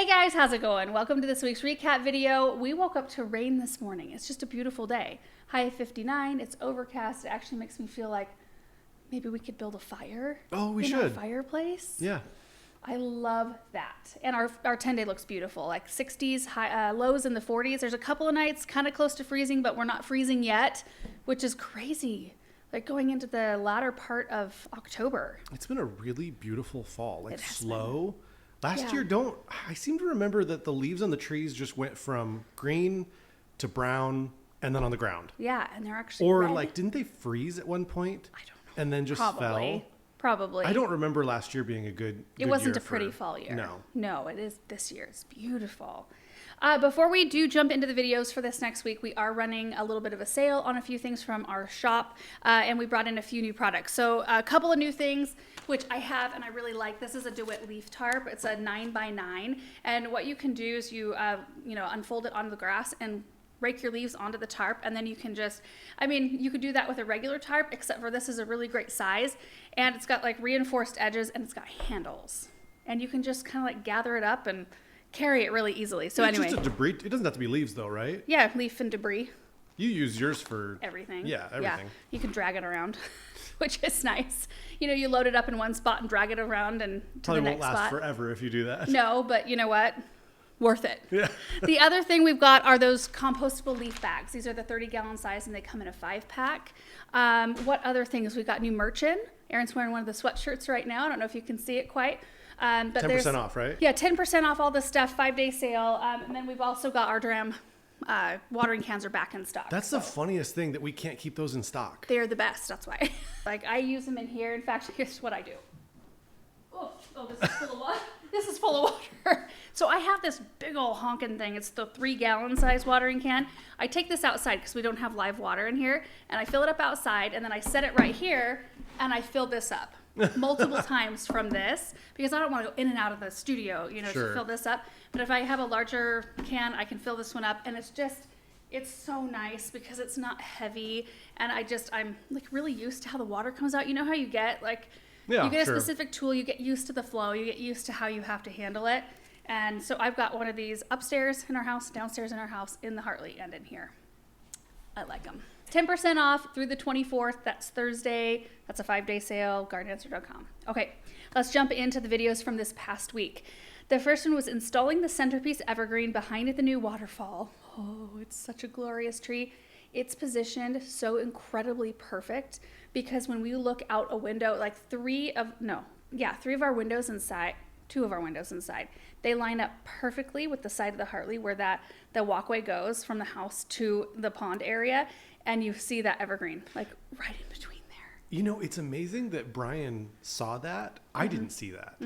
Hey guys, how's it going? Welcome to this week's recap video. We woke up to rain this morning. It's just a beautiful day. High of 59, it's overcast. It actually makes me feel like maybe we could build a fire. Oh, we in should. Our fireplace. Yeah. I love that. And our 10-day looks beautiful, like 60s, high, lows in the 40s. There's a couple of nights kind of close to freezing, but we're not freezing yet, which is crazy. Like going into the latter part of October. It's been a really beautiful fall, like slow. Been. Last year, I seem to remember that the leaves on the trees just went from green to brown and then on the ground. Yeah, and they're actually Or red. like, didn't they freeze at one point? I don't know. And then just fell? Probably. I don't remember last year being a good It wasn't year a pretty fall year. No. No, it is this year. It's beautiful. Before we do jump into the videos for this next week, we are running a little bit of a sale on a few things from our shop, and we brought in a few new products. So a couple of new things, which I have and I really like. This is a DeWitt leaf tarp. It's a 9x9, and what you can do is you unfold it onto the grass and rake your leaves onto the tarp, and then you can just, you could do that with a regular tarp, except for this is a really great size, and it's got like reinforced edges and it's got handles, and you can just kind of like gather it up and carry it really easily. So it's anyway, just a debris. It doesn't have to be leaves though, right? yeah, leaf and debris. You use yours for Everything. Yeah, everything. Yeah, you can drag it around, which is nice. You load it up in one spot and drag it around and to Probably the won't next last spot. forever if you do that. No, but you know what? Worth it. Yeah. The other thing we've got are those compostable leaf bags. These are the 30-gallon size, and they come in a 5-pack. What other things? We've got new merch in. Aaron's wearing one of the sweatshirts right now. I don't know if you can see it quite. But 10% off, right? Yeah, 10% off all this stuff, 5-day sale. And then we've also got our dram watering cans are back in stock. That's the funniest thing, that we can't keep those in stock. They're the best, that's why. Like, I use them in here. In fact, here's what I do. Oh, this is full of water. This is full of water. So I have this big old honking thing. It's the 3-gallon size watering can. I take this outside because we don't have live water in here, and I fill it up outside, and then I set it right here, and I fill this up multiple times from this, because I don't want to go in and out of the studio, Sure. to fill this up. But if I have a larger can, I can fill this one up, and it's so nice because it's not heavy, and I'm like really used to how the water comes out. You know how you get like, yeah, you get a sure. specific tool, you get used to the flow, you get used to how you have to handle it. And so I've got one of these upstairs in our house, downstairs in our house, in the Hartley, and in here. I like them. 10% off through the 24th. That's Thursday. That's a 5-day sale, gardenanswer.com. Okay, let's jump into the videos from this past week. The first one was installing the centerpiece evergreen behind the new waterfall. Oh, it's such a glorious tree. It's positioned so incredibly perfect because when we look out a window, like three of our windows inside, 2 of our windows inside, they line up perfectly with the side of the Hartley where the walkway goes from the house to the pond area, and you see that evergreen like right in between there. It's amazing that Brian saw that. I didn't see that.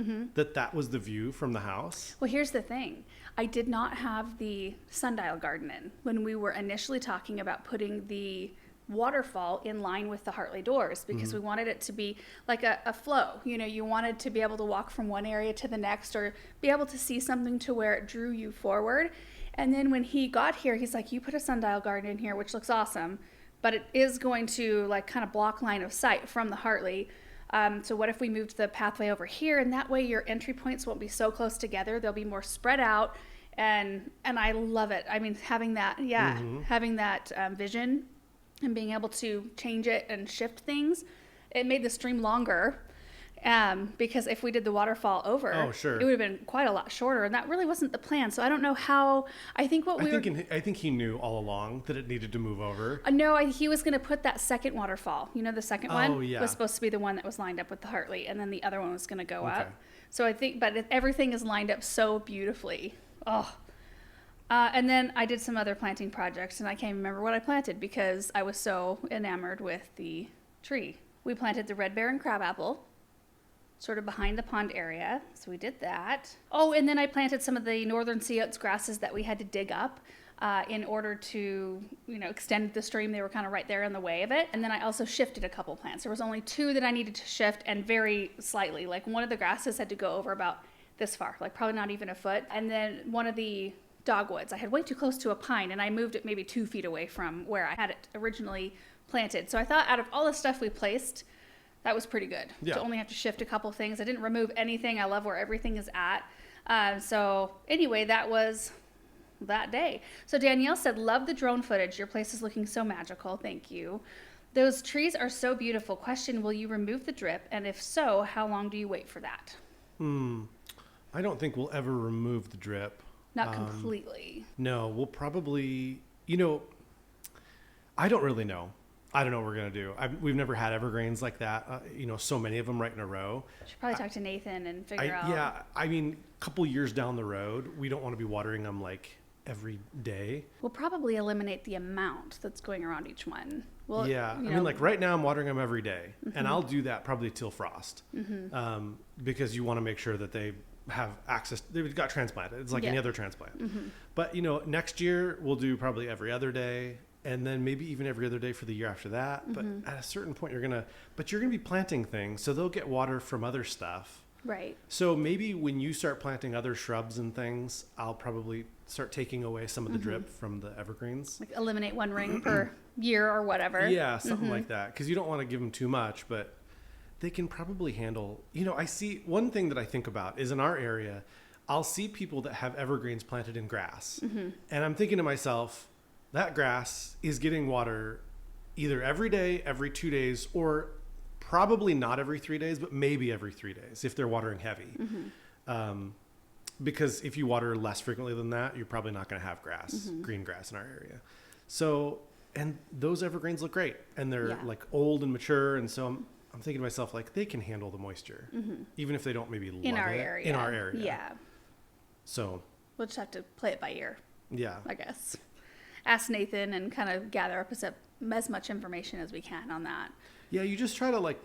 That was the view from the house. Well, here's the thing. I did not have the sundial garden in when we were initially talking about putting the waterfall in line with the Hartley doors, because we wanted it to be like a flow. You wanted to be able to walk from one area to the next, or be able to see something to where it drew you forward. And then when he got here, he's like, you put a sundial garden in here, which looks awesome, but it is going to like kind of block line of sight from the Hartley. So what if we moved the pathway over here, and that way your entry points won't be so close together. They'll be more spread out, and I love it. Having that, having that vision and being able to change it and shift things, it made the stream longer. Because if we did the waterfall over, it would have been quite a lot shorter, and that really wasn't the plan. So I don't know how. I think he knew all along that it needed to move over. No, he was going to put that second waterfall. The second one was supposed to be the one that was lined up with the Hartley, and then the other one was going to go up. So I think, but everything is lined up so beautifully. Oh. And then I did some other planting projects, and I can't remember what I planted because I was so enamored with the tree. We planted the red bear and crabapple, sort of behind the pond area. So we did that. Oh, and then I planted some of the northern sea oats grasses that we had to dig up in order to, extend the stream. They were kind of right there in the way of it. And then I also shifted a couple plants. There was only 2 that I needed to shift, and very slightly. Like one of the grasses had to go over about this far, like probably not even a foot. And then one of the dogwoods, I had way too close to a pine, and I moved it maybe 2 feet away from where I had it originally planted. So I thought out of all the stuff we placed, that was pretty good. To only have to shift a couple things. I didn't remove anything. I love where everything is at. So anyway, that was that day. So Danielle said, love the drone footage. Your place is looking so magical. Thank you. Those trees are so beautiful. Question, will you remove the drip? And if so, how long do you wait for that? I don't think we'll ever remove the drip. Not completely. No, we'll probably, I don't really know. I don't know what we're going to do. We've never had evergreens like that, so many of them right in a row. Should probably talk to Nathan and figure out. Yeah, I mean, a couple years down the road, we don't want to be watering them like every day. We'll probably eliminate the amount that's going around each one. Well, yeah, I mean, like right now I'm watering them every day, and I'll do that probably till frost, because you want to make sure that they have access. They've got transplanted. It's like any other transplant. But next year we'll do probably every other day, and then maybe even every other day for the year after that. But at a certain point you're gonna be planting things, so they'll get water from other stuff. Right. So maybe when you start planting other shrubs and things, I'll probably start taking away some of the drip from the evergreens. Like eliminate one ring per year or whatever. Yeah, something like that. Because you don't want to give them too much, but they can probably handle. I see one thing that I think about is in our area, I'll see people that have evergreens planted in grass. And I'm thinking to myself, that grass is getting water either every day, every 2 days, or probably not every 3 days, but maybe every 3 days if they're watering heavy. Because if you water less frequently than that, you're probably not going to have grass, green grass in our area. So, and those evergreens look great, and they're like old and mature. And so I'm thinking to myself, like, they can handle the moisture, even if they don't maybe love in our it. area. In our area. Yeah. So we'll just have to play it by ear. Yeah. I guess. Ask Nathan and kind of gather up as much information as we can on that. Yeah, you just try to like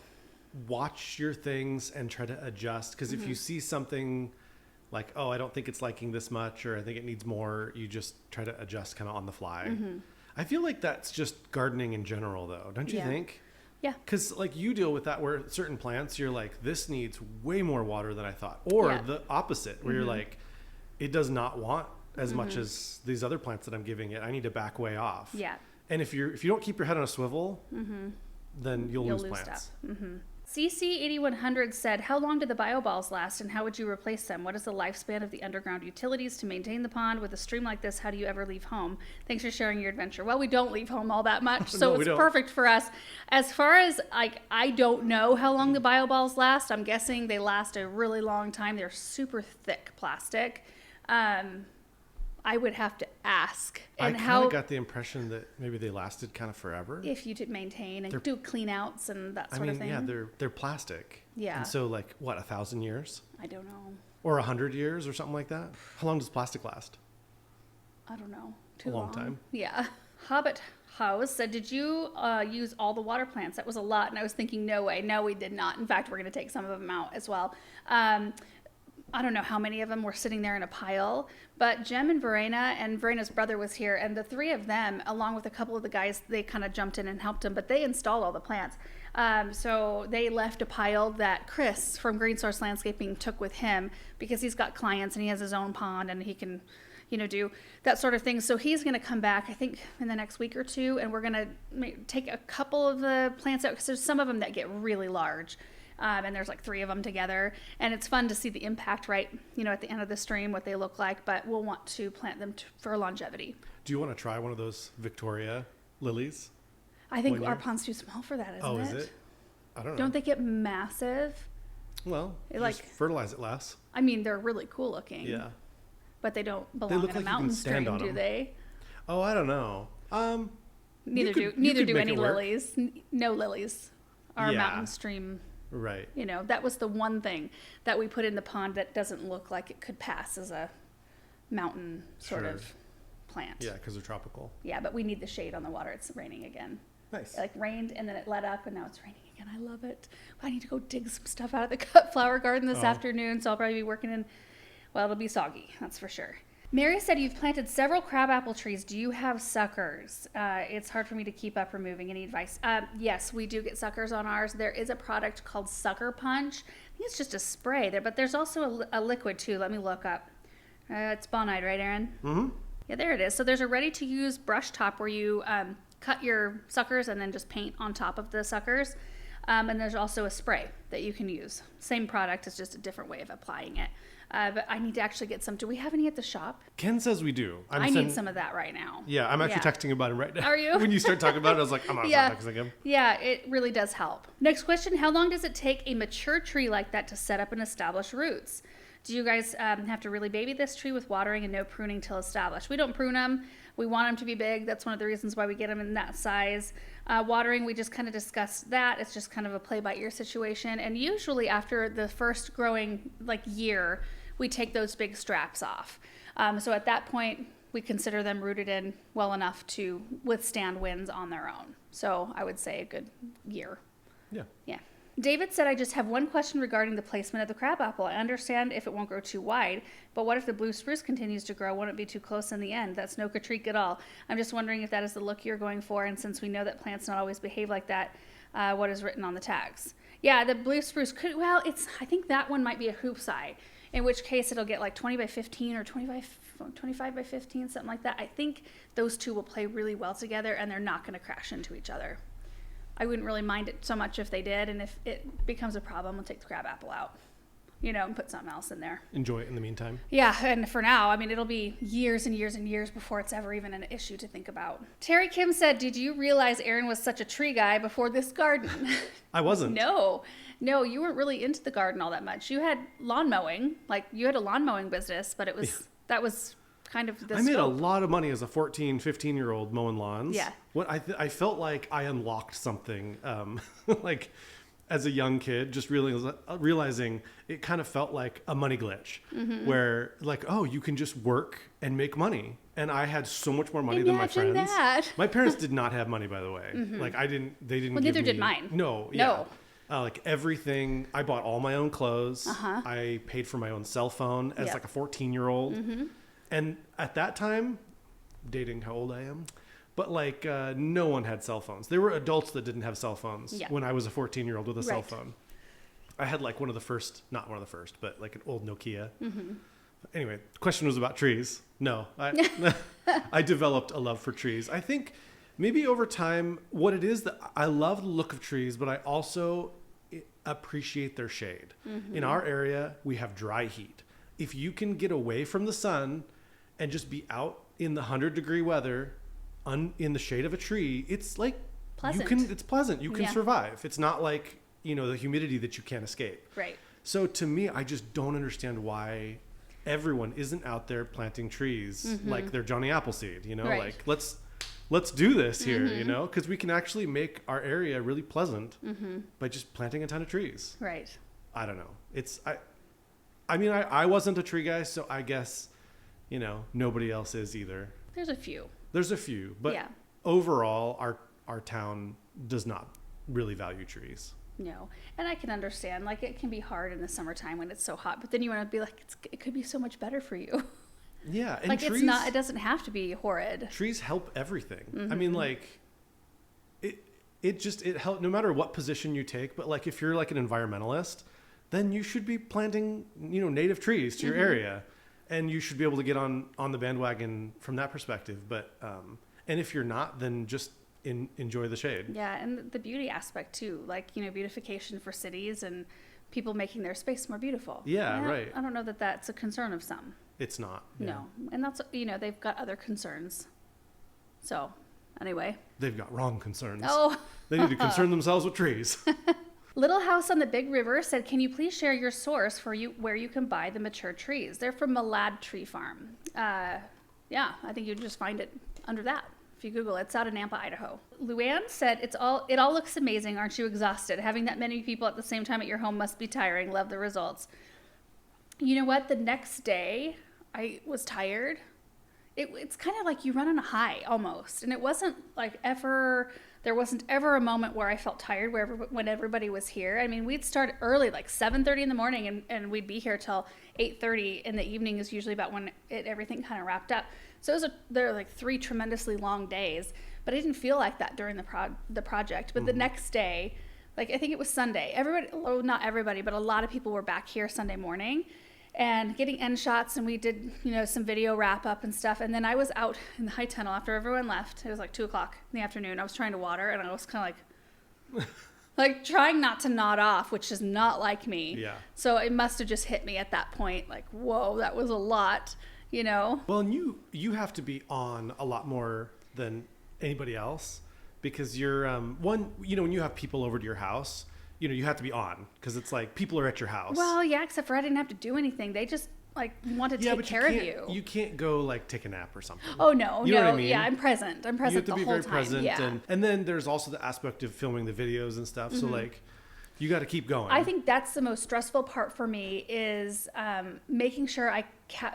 watch your things and try to adjust. Because if you see something like, oh, I don't think it's liking this much, or I think it needs more, you just try to adjust kind of on the fly. I feel like that's just gardening in general, though. Don't you think? Yeah. Because like you deal with that where certain plants, you're like, this needs way more water than I thought. Or the opposite, where you're like, it does not want as much as these other plants that I'm giving it. I need to back way off. Yeah. And if you don't keep your head on a swivel, then you'll lose plants. CC8100 said, how long do the bioballs last and how would you replace them? What is the lifespan of the underground utilities to maintain the pond? With a stream like this, how do you ever leave home? Thanks for sharing your adventure. Well, we don't leave home all that much, so it's perfect for us. As far as, I don't know how long the bioballs last. I'm guessing they last a really long time. They're super thick plastic. I would have to ask. And I kind of got the impression that maybe they lasted kind of forever. If you did maintain and do clean outs and that sort of thing. Yeah, they're plastic. Yeah. And so like, what, 1,000 years? I don't know. Or 100 years or something like that? How long does plastic last? I don't know. Too long. A long time. Yeah. Hobbit House said, did you use all the water plants? That was a lot. And I was thinking, no way. No, we did not. In fact, we're going to take some of them out as well. I don't know how many of them were sitting there in a pile, but Jem and Verena's brother was here, and the three of them, along with a couple of the guys, they kind of jumped in and helped him, but they installed all the plants. So they left a pile that Chris from Green Source Landscaping took with him because he's got clients and he has his own pond and he can, do that sort of thing. So he's going to come back, I think, in the next week or two, and we're going to take a couple of the plants out because there's some of them that get really large. And there's like 3 of them together, and it's fun to see the impact at the end of the stream, what they look like, but we'll want to plant them for longevity. Do you want to try one of those Victoria lilies? I think our pond's too small for that, isn't it? Oh, is it? I don't know. Don't they get massive? Well, just fertilize it less. I mean, they're really cool looking. Yeah. But they don't belong in a mountain stream, do they? Oh, I don't know. Neither do any lilies. No lilies are mountain stream. Right. That was the one thing that we put in the pond that doesn't look like it could pass as a mountain sort of plant. Yeah, because they're tropical. Yeah, but we need the shade on the water. It's raining again. Nice. It rained and then it let up and now it's raining again. I love it. I need to go dig some stuff out of the cut flower garden this afternoon, so I'll probably be working in, it'll be soggy, that's for sure. Mary said, you've planted several crabapple trees. Do you have suckers? It's hard for me to keep up removing. Any advice? Yes, we do get suckers on ours. There is a product called Sucker Punch. I think it's just a spray there, but there's also a liquid too. Let me look up. It's Bonide, right, Aaron? Mm-hmm. Yeah, there it is. So there's a ready-to-use brush top where you cut your suckers and then just paint on top of the suckers. And there's also a spray that you can use. Same product, it's just a different way of applying it. But I need to actually get some. Do we have any at the shop? Ken says we do. I need some of that right now. Yeah, I'm actually texting about him right now. Are you? When you start talking about it, I was like, I'm not texting him. Yeah, it really does help. Next question, how long does it take a mature tree like that to set up and establish roots? Do you guys have to really baby this tree with watering and no pruning till established? We don't prune them. We want them to be big. That's one of the reasons why we get them in that size. Watering, we just kind of discussed that. It's just kind of a play-by-ear situation. And usually after the first growing year, we take those big straps off. So at that point, we consider them rooted in well enough to withstand winds on their own. So I would say a good year. Yeah. David said, I just have one question regarding the placement of the crabapple. I understand if it won't grow too wide, but what if the blue spruce continues to grow? Won't it be too close in the end? That's no critique at all. I'm just wondering if that is the look you're going for, and since we know that plants not always behave like that, what is written on the tags? Yeah, the blue spruce could, I think that one might be a hoopsii, in which case it'll get like 20 by 15 or 25 by 15, something like that. I think those two will play really well together, and they're not going to crash into each other. I wouldn't really mind it so much if they did, and if it becomes a problem, we'll take the crabapple out, and put something else in there. Enjoy it in the meantime. Yeah, and for now, it'll be years and years and years before it's ever even an issue to think about. Terry Kim said, did you realize Aaron was such a tree guy before this garden? I wasn't. No, you weren't really into the garden all that much. You had lawn mowing, you had a lawn mowing business, but that was kind of the I made a lot of money as a 14, 15-year-old mowing lawns. Yeah. I felt like I unlocked something, as a young kid, just realizing it kind of felt like a money glitch, where you can just work and make money. And I had so much more money than my friends. That. My parents did not have money, by the way. They didn't. Well, neither did mine. No. Yeah. No. Everything. I bought all my own clothes. I paid for my own cell phone as a 14-year-old. And at that time, dating how old I am, but no one had cell phones. There were adults that didn't have cell phones when I was a 14-year-old with a cell phone. I had not one of the first, but an old Nokia. Anyway, the question was about trees. No, I developed a love for trees. I think maybe over time, what it is that I love the look of trees, but I also appreciate their shade. In our area, we have dry heat. If you can get away from the sun and just be out in the 100-degree weather in the shade of a tree, it's pleasant. It's pleasant. You can survive. It's not the humidity that you can't escape. Right. So to me, I just don't understand why everyone isn't out there planting trees like they're Johnny Appleseed, Right. Let's do this here, because we can actually make our area really pleasant by just planting a ton of trees. Right. I don't know. I wasn't a tree guy, so I guess, nobody else is either. There's a few, but overall, our town does not really value trees. No, and I can understand, it can be hard in the summertime when it's so hot, but then you want to be it could be so much better for you. Yeah, and trees, it doesn't have to be horrid. Trees help everything. It helps no matter what position you take, but if you're an environmentalist, then you should be planting, native trees to your area, and you should be able to get on the bandwagon from that perspective. But and if you're not, then just enjoy the shade. Yeah, and the beauty aspect too, beautification for cities and people making their space more beautiful. Yeah, right. I don't know that that's a concern of some. It's not. Yeah. No, and that's they've got other concerns. So, anyway. They've got wrong concerns. Oh. They need to concern themselves with trees. Little House on the Big River said, can you please share your source where you can buy the mature trees? They're from Malad Tree Farm. I think you'd just find it under that. If you Google it, it's out of Nampa, Idaho. Luann said, it all looks amazing. Aren't you exhausted? Having that many people at the same time at your home must be tiring. Love the results. You know what? The next day, I was tired. It's kind of like you run on a high almost. And it wasn't there wasn't ever a moment where I felt tired when everybody was here. We'd start early, 7:30 in the morning, and we'd be here till 8:30 in the evening is usually about when everything kind of wrapped up. So there were 3 tremendously long days, but I didn't feel like that during the project. But the next day, I think it was Sunday, not everybody, but a lot of people were back here Sunday morning and getting end shots, and we did, some video wrap up and stuff. And then I was out in the high tunnel after everyone left. It was 2:00 in the afternoon. I was trying to water, and I was kind of like trying not to nod off, which is not like me. Yeah. So it must have just hit me at that point, like, whoa, that was a lot, you know? Well, and you have to be on a lot more than anybody else because you're, one, you know, when you have people over to your house, you know, you have to be on because it's like people are at your house. Well, yeah, except for I didn't have to do anything. They just like want to take care of you. You can't go like take a nap or something. Oh no, you know what I mean? Yeah, I'm present. I'm present the whole time. You have to be very present, yeah. and then there's also the aspect of filming the videos and stuff. So like, you got to keep going. I think that's the most stressful part for me is making sure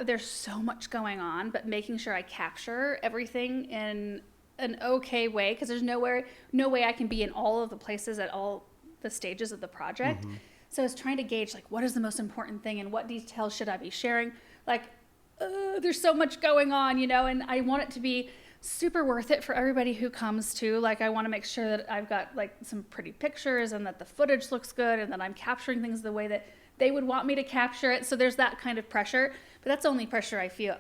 there's so much going on, but making sure I capture everything in an okay way because there's no way I can be in all of the places at all the stages of the project. So I was trying to gauge like what is the most important thing and what details should I be sharing. Like there's so much going on, you know, and I want it to be super worth it for everybody who comes to. Like I want to make sure that I've got like some pretty pictures and that the footage looks good and that I'm capturing things the way that they would want me to capture it. So there's that kind of pressure, but that's the only pressure I feel.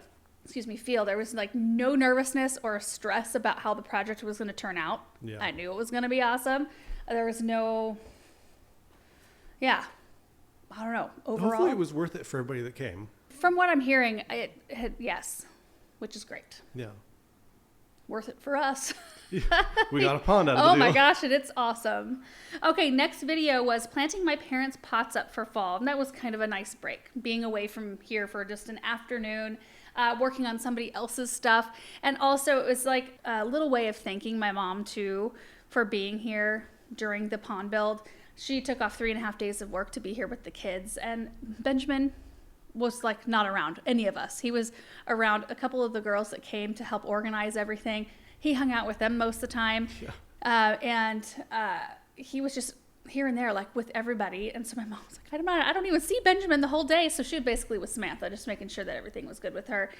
There was like no nervousness or stress about how the project was going to turn out. Yeah. I knew it was going to be awesome. There was no, I don't know. Overall, hopefully it was worth it for everybody that came. From what I'm hearing, yes, which is great. Yeah. Worth it for us. We got a pond out of the deal. Oh my gosh, and it's awesome. Okay, next video was planting my parents' pots up for fall. And that was kind of a nice break, being away from here for just an afternoon, working on somebody else's stuff. And also it was like a little way of thanking my mom too for being here during the pond build. She took off 3.5 days of work to be here with the kids, and Benjamin was like not around any of us. He was around a couple of the girls that came to help organize everything. He hung out with them most of the time. Yeah. And he was just here and there, like with everybody. And so my mom was like, I don't even see Benjamin the whole day. So she basically was Samantha, just making sure that everything was good with her.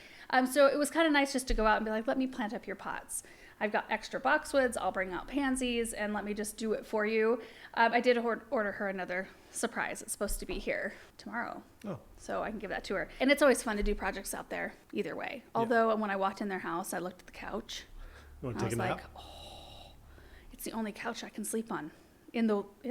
So it was kind of nice just to go out and be like, let me plant up your pots. I've got extra boxwoods. I'll bring out pansies and let me just do it for you. I did order her another surprise. It's supposed to be here tomorrow. Oh. So I can give that to her. And it's always fun to do projects out there either way. Although when I walked in their house, I looked at the couch. You want to take a nap? Like, oh, it's the only couch I can sleep on in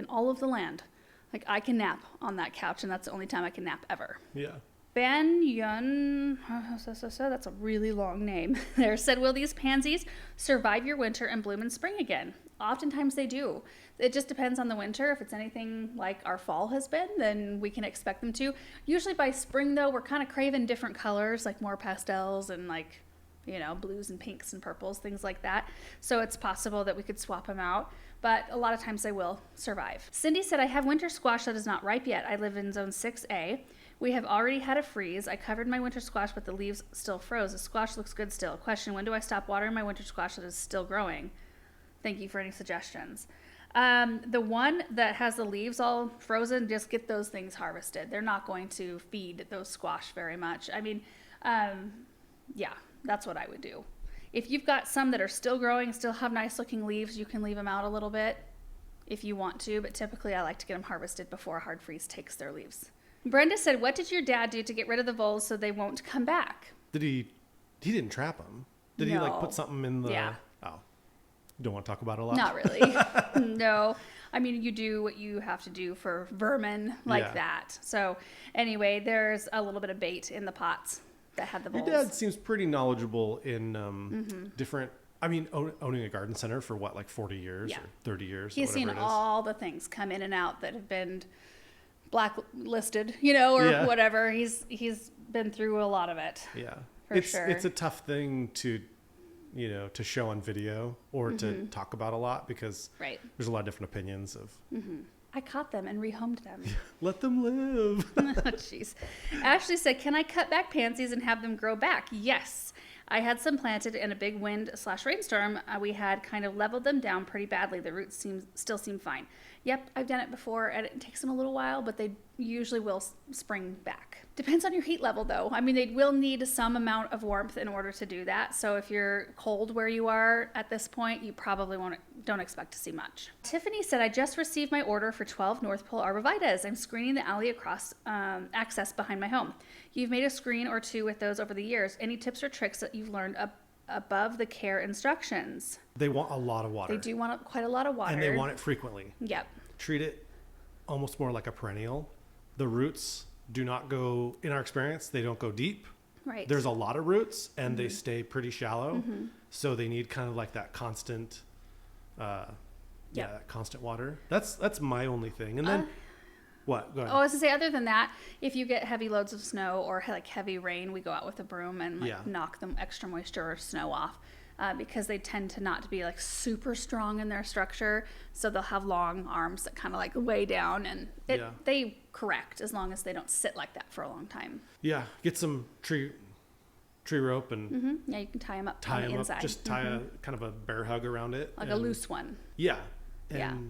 all of the land. Like I can nap on that couch, and that's the only time I can nap ever. Yeah. Ben Yun, that's a really long name. There said, will these pansies survive your winter and bloom in spring again? Oftentimes they do. It just depends on the winter. If it's anything like our fall has been, then we can expect them to. Usually by spring though, we're kind of craving different colors, like more pastels and like, you know, blues and pinks and purples, things like that. So it's possible that we could swap them out, but a lot of times they will survive. Cindy said, I have winter squash that is not ripe yet. I live in zone 6A. We have already had a freeze. I covered my winter squash, but the leaves still froze. The squash looks good still. Question, when do I stop watering my winter squash that is still growing? Thank you for any suggestions. The one that has the leaves all frozen, just get those things harvested. They're not going to feed those squash very much. I mean, yeah, that's what I would do. If you've got some that are still growing, still have nice looking leaves, you can leave them out a little bit if you want to, but typically I like to get them harvested before a hard freeze takes their leaves. Brenda said, what did your dad do to get rid of the voles so they won't come back? Did he didn't trap them? Did he like put something in the... Yeah. Oh. You don't want to talk about it a lot? Not really. No. I mean, you do what you have to do for vermin like that. So anyway, there's a little bit of bait in the pots that had the voles. Your dad seems pretty knowledgeable in different... I mean, owning a garden center for what, like 40 years or 30 years? He's seen all the things come in and out that have been blacklisted, you know, or whatever. He's been through a lot of it. Yeah. For sure. It's a tough thing to, you know, to show on video or to talk about a lot because there's a lot of different opinions of. I caught them and rehomed them. Let them live. Oh, jeez. Ashley said, can I cut back pansies and have them grow back? Yes. I had some planted in a big wind/rainstorm. We had kind of leveled them down pretty badly. The roots still seem fine. Yep, I've done it before, and it takes them a little while, but they usually will spring back. Depends on your heat level, though. I mean, they will need some amount of warmth in order to do that. So if you're cold where you are at this point, you probably don't expect to see much. Tiffany said, I just received my order for 12 North Pole arborvitaes. I'm screening the alley across access behind my home. You've made a screen or two with those over the years. Any tips or tricks that you've learned above the care instructions? They want a lot of water. They do want quite a lot of water. And they want it frequently. Yep. treat it almost more like a perennial. The roots do not go, in our experience, they don't go deep. Right. There's a lot of roots and they stay pretty shallow. So they need kind of like that constant, that constant water. That's my only thing. And then what? Go ahead. Oh, I was to say, other than that, if you get heavy loads of snow or like heavy rain, we go out with a broom and knock the extra moisture or snow off. Because they tend to not to be like super strong in their structure. So they'll have long arms that kind of like lay down and they correct as long as they don't sit like that for a long time. Yeah. Get some tree rope and yeah, you can tie them up on the inside. Just tie a kind of a bear hug around it. Like a loose one. Yeah. And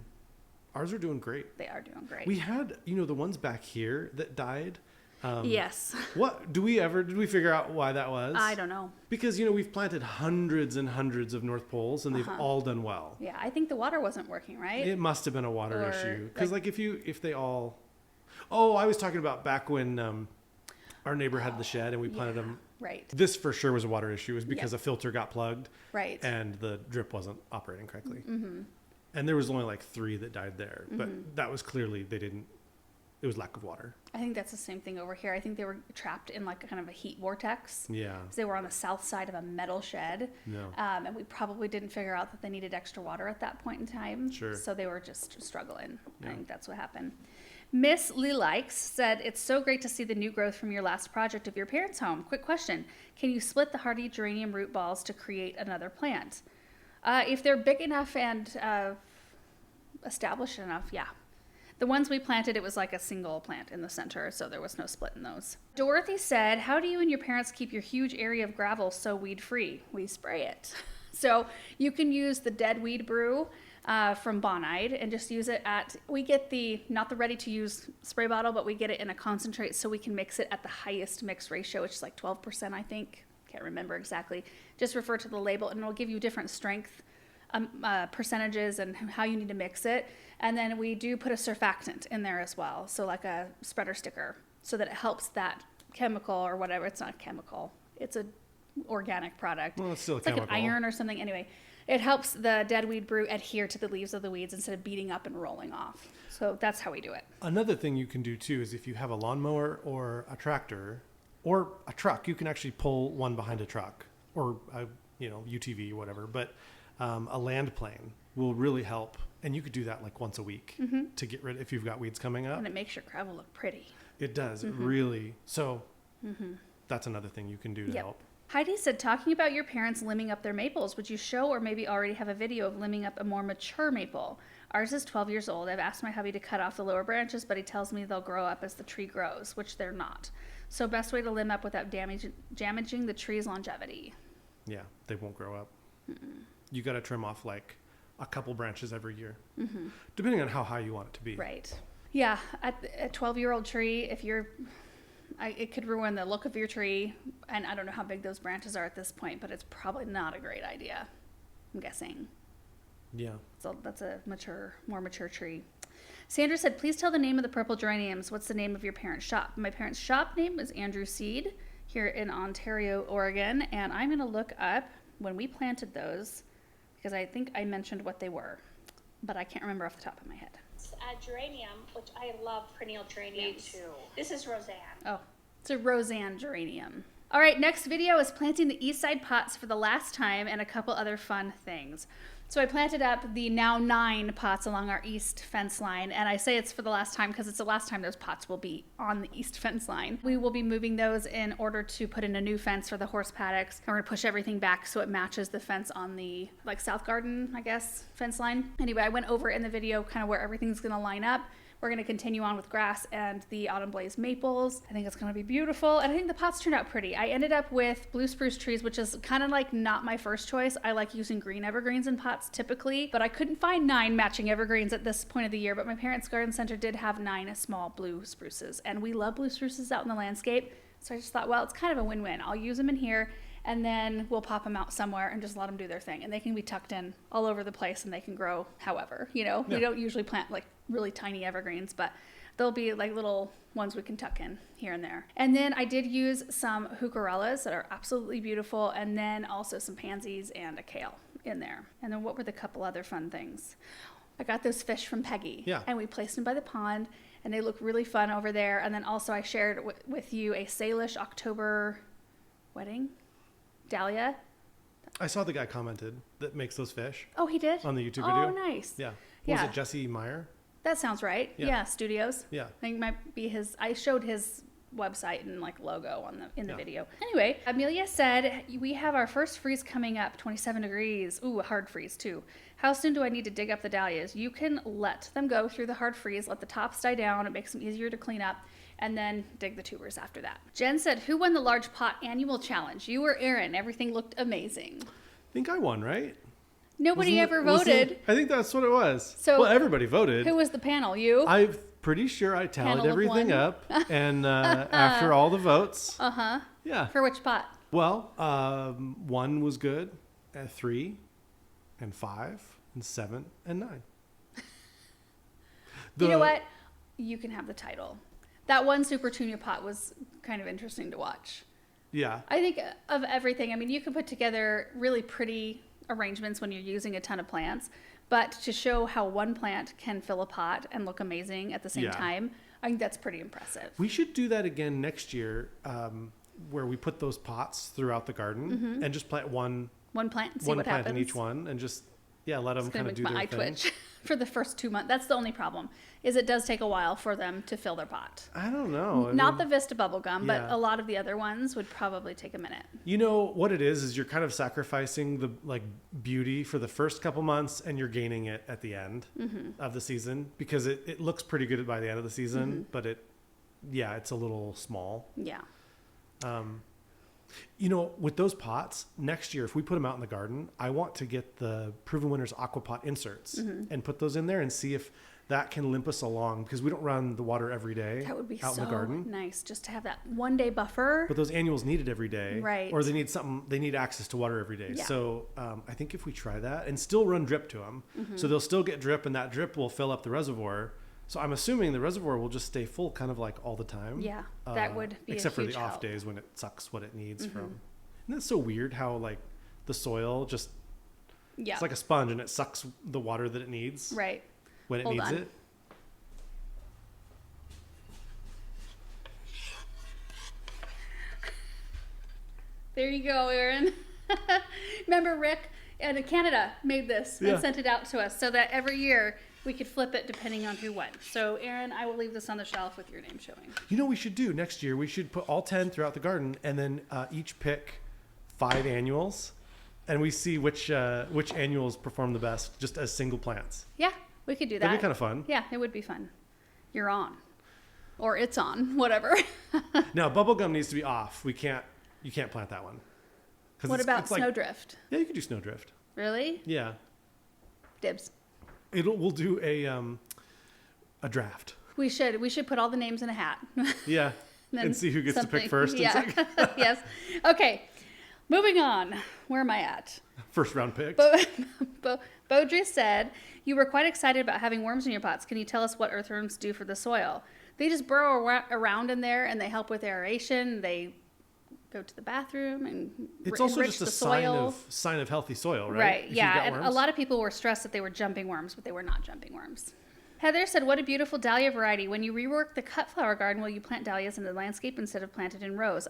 ours are doing great. They are doing great. We had, the ones back here that died. Yes. What did we figure out why that was? I don't know. Because, we've planted hundreds and hundreds of North Poles and they've all done well. Yeah. I think the water wasn't working, right? It must have been a water issue. Cause if they all, I was talking about back when, our neighbor had the shed and we planted them. Right. This for sure was a water issue. It was because a filter got plugged. Right. And the drip wasn't operating correctly. And there was only like 3 that died there, but that was clearly it was lack of water. I think that's the same thing over here. I think they were trapped in like kind of a heat vortex. Yeah. They were on the south side of a metal shed. No. And we probably didn't figure out that they needed extra water at that point in time. Sure. So they were just struggling. Yeah. I think that's what happened. Miss Lee Likes said, it's so great to see the new growth from your last project of your parents' home. Quick question. Can you split the hardy geranium root balls to create another plant? If they're big enough and established enough, yeah. The ones we planted, it was like a single plant in the center, so there was no split in those. Dorothy said, how do you and your parents keep your huge area of gravel so weed-free? We spray it. So you can use the dead weed brew from Bonide and just use it we get not the ready-to-use spray bottle, but we get it in a concentrate so we can mix it at the highest mix ratio, which is like 12%, I think. Can't remember exactly. Just refer to the label, and it'll give you different strength percentages and how you need to mix it. And then we do put a surfactant in there as well. So like a spreader sticker so that it helps that chemical or whatever. It's not chemical. It's an organic product. Well, it's still like an iron or something. Anyway, it helps the dead weed brew adhere to the leaves of the weeds instead of beating up and rolling off. So that's how we do it. Another thing you can do too is if you have a lawnmower or a tractor or a truck, you can actually pull one behind a truck or a UTV or whatever. But a land plane will really help. And you could do that like once a week to get rid if you've got weeds coming up. And it makes your gravel look pretty. It does, really. So that's another thing you can do to help. Heidi said, talking about your parents limbing up their maples, would you show or maybe already have a video of limbing up a more mature maple? Ours is 12 years old. I've asked my hubby to cut off the lower branches, but he tells me they'll grow up as the tree grows, which they're not. So best way to limb up without damaging the tree's longevity. Yeah, they won't grow up. You got to trim off like a couple branches every year, depending on how high you want it to be. Right. Yeah. At a 12-year-old tree, it could ruin the look of your tree. And I don't know how big those branches are at this point, but it's probably not a great idea, I'm guessing. Yeah. So that's a more mature tree. Sandra said, please tell the name of the purple geraniums. What's the name of your parents' shop? My parents' shop name is Andrew Seed here in Ontario, Oregon. And I'm going to look up when we planted those, because I think I mentioned what they were, but I can't remember off the top of my head. It's a geranium, which I love perennial geraniums. Me too. This is Roseanne. Oh, it's a Roseanne geranium. All right, next video is planting the east side pots for the last time and a couple other fun things. So I planted up the now 9 pots along our east fence line, and I say it's for the last time because it's the last time those pots will be on the east fence line. We will be moving those in order to put in a new fence for the horse paddocks, and we're gonna push everything back so it matches the fence on the south garden, I guess, fence line. Anyway, I went over in the video kind of where everything's gonna line up. We're going to continue on with grass and the autumn blaze maples. I think it's going to be beautiful. And I think the pots turned out pretty. I ended up with blue spruce trees, which is kind of like not my first choice. I like using green evergreens in pots typically, but I couldn't find 9 matching evergreens at this point of the year. But my parents' garden center did have 9 small blue spruces, and we love blue spruces out in the landscape. So I just thought, well, it's kind of a win-win. I'll use them in here, and then we'll pop them out somewhere and just let them do their thing. And they can be tucked in all over the place, and they can grow however, Yeah. We don't usually plant like really tiny evergreens, but they'll be like little ones we can tuck in here and there. And then I did use some heucherellas that are absolutely beautiful, and then also some pansies and a kale in there. And then what were the couple other fun things? I got those fish from Peggy. Yeah. And we placed them by the pond, and they look really fun over there. And then also I shared with you a Salish October wedding dahlia. I saw the guy commented that makes those fish. Oh, he did? On the YouTube video. Oh, nice. Yeah. Yeah. Was it Jesse Meyer? That sounds right. Yeah, Studios. Yeah. I think it might be his. I showed his website and like logo in the video. Anyway, Amelia said, we have our first freeze coming up, 27 degrees. Ooh, a hard freeze too. How soon do I need to dig up the dahlias? You can let them go through the hard freeze, let the tops die down. It makes them easier to clean up, and then dig the tubers after that. Jen said, who won the large pot annual challenge? You or Aaron? Everything looked amazing. I think I won, right? Nobody ever voted. I think that's what it was. So well, everybody voted. Who was the panel? You? I'm pretty sure I tallied everything up, and after all the votes. Yeah. For which pot? Well, 1 was good, 3, and 5, and 7, and 9. You know what? You can have the title. That one Super Tunia pot was kind of interesting to watch. Yeah. I think of everything. I mean, you can put together really pretty arrangements when you're using a ton of plants, but to show how one plant can fill a pot and look amazing at the same time, I think that's pretty impressive. We should do that again next year, where we put those pots throughout the garden and just plant one plant and see one what plant happens. in each one, and just let them kind of do their thing. It's going to make my eye twitch for the first 2 months. That's the only problem, is it does take a while for them to fill their pot. I don't know. Not the Vista bubblegum, but a lot of the other ones would probably take a minute. You know what it is you're kind of sacrificing the beauty for the first couple months, and you're gaining it at the end of the season, because it looks pretty good by the end of the season, but it's a little small. Yeah. You know, with those pots, next year, if we put them out in the garden, I want to get the Proven Winners Aquapot inserts and put those in there and see if that can limp us along, because we don't run the water every day. That would be out in the garden. Nice just to have that 1 day buffer. But those annuals need it every day. Right. Or they need access to water every day. Yeah. So I think if we try that and still run drip to them, so they'll still get drip, and that drip will fill up the reservoir. So I'm assuming the reservoir will just stay full kind of like all the time. Yeah, that would be except a huge for the off help. days when it sucks what it needs from. Isn't that so weird how the soil just it's like a sponge, and it sucks the water that it needs when it needs it. There you go, Aaron. Remember Rick in Canada made this and sent it out to us so that every year we could flip it depending on who won. So, Aaron, I will leave this on the shelf with your name showing. You know what we should do next year? We should put all 10 throughout the garden, and then each pick 5 annuals, and we see which annuals perform the best just as single plants. Yeah, we could do that. That'd be kind of fun. Yeah, it would be fun. You're on. Or it's on, whatever. Now, bubblegum needs to be off. You can't plant that one. What about snowdrift? Yeah, you could do snowdrift. Really? Yeah. Dibs. We'll do a draft. We should put all the names in a hat. Yeah. And see who gets to pick first yeah. and second. Yes. Okay. Moving on. Where am I at? First round picks. Beaudry said, you were quite excited about having worms in your pots. Can you tell us what earthworms do for the soil? They just burrow around in there, and they help with aeration. They go to the bathroom and it's also enrich just a the soil. sign of healthy soil, right? Right. If Yeah. And a lot of people were stressed that they were jumping worms, but they were not jumping worms. Heather said, what a beautiful dahlia variety. When you rework the cut flower garden, will you plant dahlias in the landscape instead of planted in rows?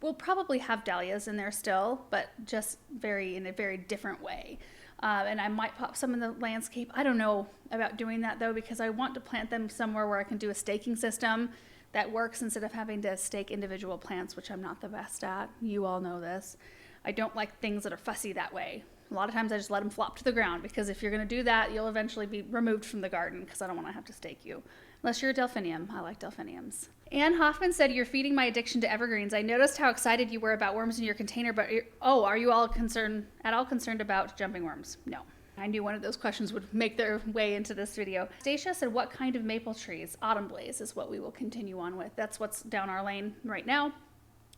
We'll probably have dahlias in there still, but just in a very different way. And I might pop some in the landscape. I don't know about doing that, though, because I want to plant them somewhere where I can do a staking system that works instead of having to stake individual plants, which I'm not the best at. You all know this. I don't like things that are fussy that way. A lot of times I just let them flop to the ground, because if you're going to do that, you'll eventually be removed from the garden, because I don't want to have to stake you. Unless you're a delphinium. I like delphiniums. Ann Hoffman said, you're feeding my addiction to evergreens. I noticed how excited you were about worms in your container, but are you all concerned about jumping worms? No. I knew one of those questions would make their way into this video. Stacia said, what kind of maple trees? Autumn Blaze is what we will continue on with. That's what's down our lane right now.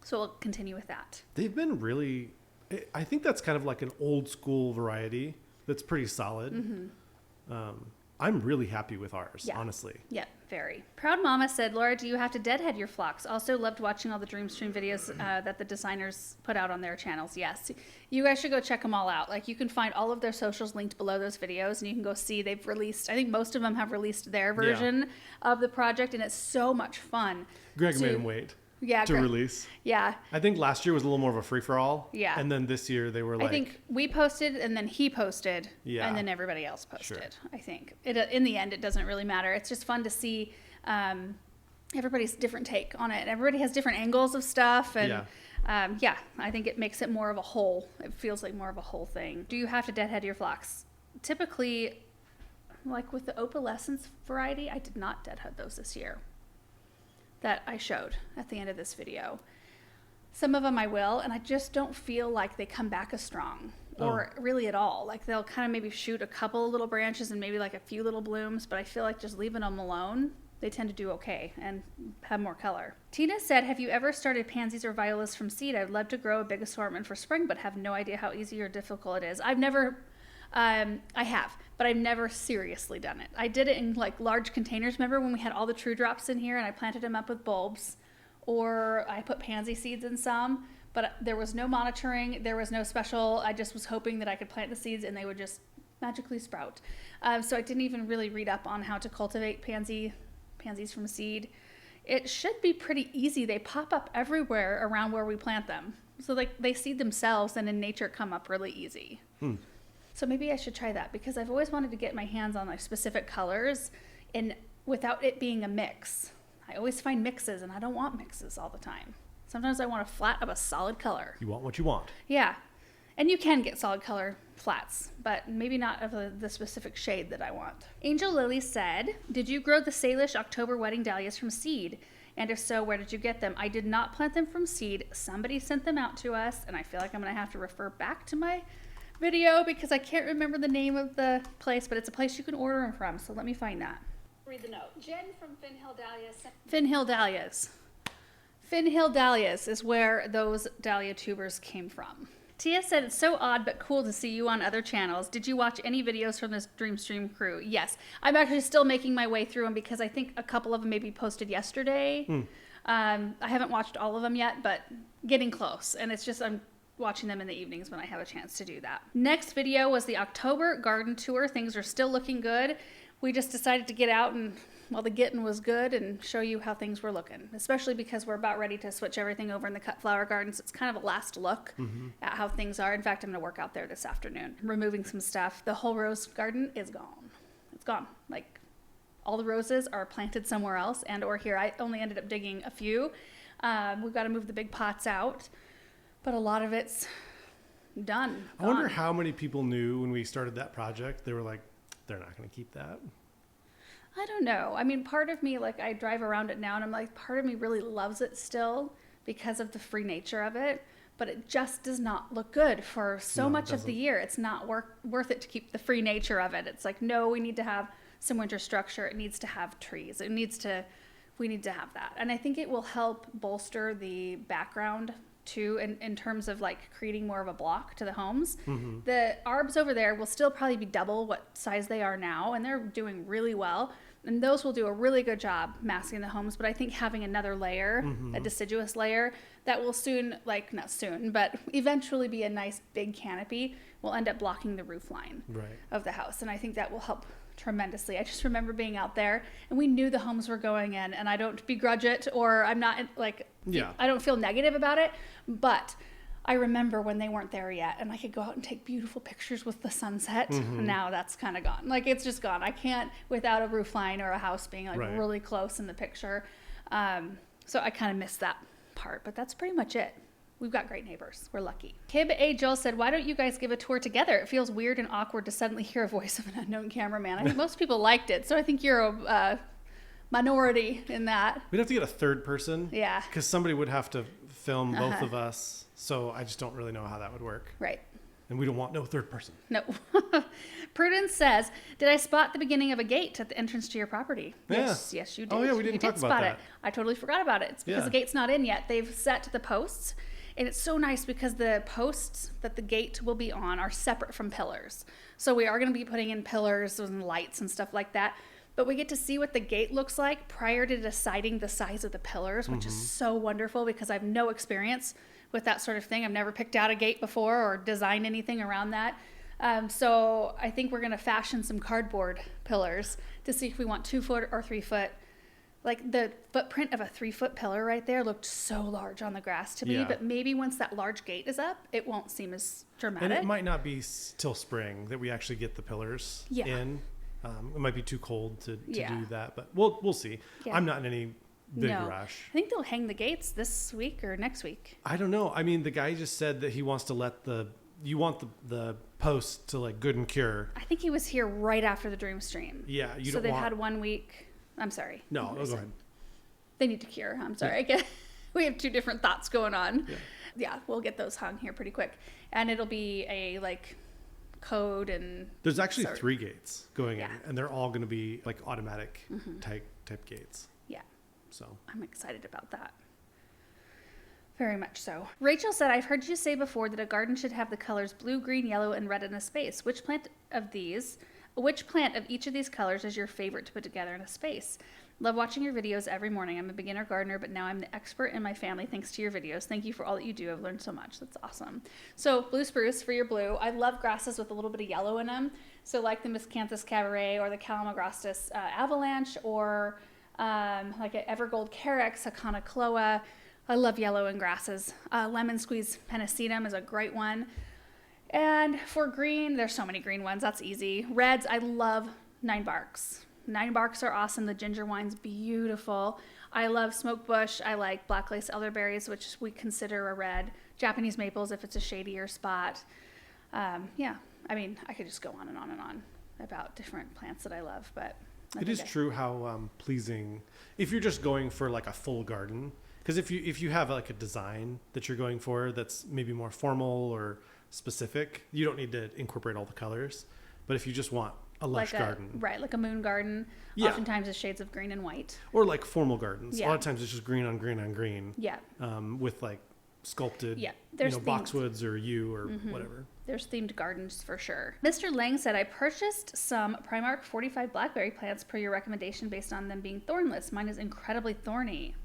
So we'll continue with that. They've been really, I think that's kind of like an old school variety that's pretty solid. I'm really happy with ours, honestly. Yeah, very. Proud Mama said, Laura, do you have to deadhead your phlox? Also loved watching all the Dreamstream videos that the designers put out on their channels. Yes, you guys should go check them all out. Like, you can find all of their socials linked below those videos, and you can go see they've released, I think most of them have released their version of the project, and it's so much fun. Greg made him wait. To release. Yeah. I think last year was a little more of a free-for-all. Yeah. And then this year they were like... I think we posted, and then he posted, and then everybody else posted, I think. In the end, it doesn't really matter. It's just fun to see everybody's different take on it. Everybody has different angles of stuff, and I think it makes it more of a whole. It feels like more of a whole thing. Do you have to deadhead your phlox? Typically, like with the opalescence variety, I did not deadhead those this year that I showed at the end of this video. Some of them I will, and I just don't feel like they come back as strong or really at all. Like, they'll kind of maybe shoot a couple little branches and maybe like a few little blooms, but I feel like just leaving them alone, they tend to do okay and have more color. Tina said, have you ever started pansies or violas from seed? I'd love to grow a big assortment for spring, but have no idea how easy or difficult it is. I've never... I have, but I've never seriously done it. I did it in like large containers. Remember when we had all the true drops in here and I planted them up with bulbs, or I put pansy seeds in some, but there was no monitoring. There was no special. I just was hoping that I could plant the seeds and they would just magically sprout. So I didn't even really read up on how to cultivate pansies from seed. It should be pretty easy. They pop up everywhere around where we plant them. So like they seed themselves and in nature come up really easy. So maybe I should try that, because I've always wanted to get my hands on like specific colors and without it being a mix. I always find mixes and I don't want mixes all the time. Sometimes I want a flat of a solid color. You want what you want. Yeah. And you can get solid color flats, but maybe not of the specific shade that I want. Angel Lily said, did you grow the Salish October wedding dahlias from seed? And if so, where did you get them? I did not plant them from seed. Somebody sent them out to us, and I feel like I'm going to have to refer back to my video because I can't remember the name of the place, but it's a place you can order them from. So let me find that. Read the note. Jen from Finhill Dahlias. Finhill Dahlias. Finhill Dahlias is where those dahlia tubers came from. Tia said, it's so odd but cool to see you on other channels. Did you watch any videos from this Dreamstream crew? Yes. I'm actually still making my way through them because I think a couple of them maybe posted yesterday. I haven't watched all of them yet, but getting close. And it's just, I'm watching them in the evenings when I have a chance to do that. Next video was the October garden tour. Things are still looking good. We just decided to get out and, well, the getting was good, and show you how things were looking, especially because we're about ready to switch everything over in the cut flower gardens. It's kind of a last look at how things are. In fact, I'm going to work out there this afternoon, removing some stuff. The whole rose garden is gone. It's gone. Like, all the roses are planted somewhere else and or here. I only ended up digging a few. We've got to move the big pots out, but a lot of it's done. I wonder how many people knew when we started that project. They were like, they're not going to keep that. I don't know. I mean, part of me, like, I drive around it now and I'm like, part of me really loves it still because of the free nature of it, but it just does not look good for so much of the year. It's not worth it to keep the free nature of it. It's like, no, we need to have some winter structure. It needs to have trees. We need to have that. And I think it will help bolster the background too, in terms of like creating more of a block to the homes. The arbs over there will still probably be double what size they are now, and they're doing really well. And those will do a really good job masking the homes. But I think having another layer, a deciduous layer, that will soon, like not soon, but eventually be a nice big canopy, will end up blocking the roof line of the house. And I think that will help tremendously. I just remember being out there and we knew the homes were going in, and I don't begrudge it, or I'm not like, I don't feel negative about it, but I remember when they weren't there yet and I could go out and take beautiful pictures with the sunset. Now that's kind of gone. Like, it's just gone. I can't without a roof line or a house being like really close in the picture. So I kind of missed that part, but that's pretty much it. We've got great neighbors. We're lucky. Kib A. Joel said, why don't you guys give a tour together? It feels weird and awkward to suddenly hear a voice of an unknown cameraman. I think most people liked it, so I think you're a minority in that. We'd have to get a third person. Yeah. Because somebody would have to film both of us. So I just don't really know how that would work. Right. And we don't want no third person. No. Prudence says, did I spot the beginning of a gate at the entrance to your property? Yes, you did. Oh, yeah, we didn't talk about that. I totally forgot about it. It's because the gate's not in yet. They've set the posts, And it's so nice because the posts that the gate will be on are separate from pillars. So we are going to be putting in pillars and lights and stuff like that. But we get to see what the gate looks like prior to deciding the size of the pillars, which is so wonderful because I have no experience with that sort of thing. I've never picked out a gate before or designed anything around that. So I think we're going to fashion some cardboard pillars to see if we want 2 foot or 3 foot. Like the footprint of a 3 foot pillar right there looked so large on the grass to me, but maybe once that large gate is up, it won't seem as dramatic. And it might not be till spring that we actually get the pillars in. It might be too cold to do that, but we'll see. Yeah. I'm not in any big rush. I think they'll hang the gates this week or next week. I don't know. I mean, the guy just said that he wants to let you want the post to like good and cure. I think he was here right after the Dream Stream. Yeah, so they've had 1 week. I'm sorry. No, go ahead. They need to cure. I'm sorry. Yeah. We have 2 different thoughts going on. Yeah, we'll get those hung here pretty quick, and it'll be a code and. There's actually 3 gates going in, and they're all going to be like automatic type gates. Yeah. So I'm excited about that. Very much so. Rachel said, I've heard you say before that a garden should have the colors blue, green, yellow, and red in a space. Which plant of each of these colors is your favorite to put together in a space? Love watching your videos every morning. I'm a beginner gardener, but now I'm the expert in my family thanks to your videos. Thank you for all that you do. I've learned so much. That's awesome. So blue spruce for your blue. I love grasses with a little bit of yellow in them. So like the Miscanthus cabaret or the Calamagrostis avalanche or like an Evergold carex, a Conocloa. I love yellow in grasses. Lemon squeeze pennisetum is a great one. And for green, there's so many green ones. That's easy. Reds, I love 9 barks. 9 barks are awesome. The ginger wine's beautiful. I love smoke bush. I like black lace elderberries, which we consider a red. Japanese maples if it's a shadier spot. Yeah, I mean, I could just go on and on and on about different plants that I love, but it is true how pleasing if you're just going for like a full garden. Because if you have like a design that you're going for that's maybe more formal or specific, you don't need to incorporate all the colors. But if you just want a lush garden. Right, like a moon garden. Yeah. Oftentimes it's shades of green and white. Or like formal gardens. Yeah. A lot of times it's just green on green on green. Yeah. With like sculpted, there's boxwoods or yew or whatever. There's themed gardens for sure. Mr. Lang said, I purchased some Primark 45 blackberry plants per your recommendation based on them being thornless. Mine is incredibly thorny.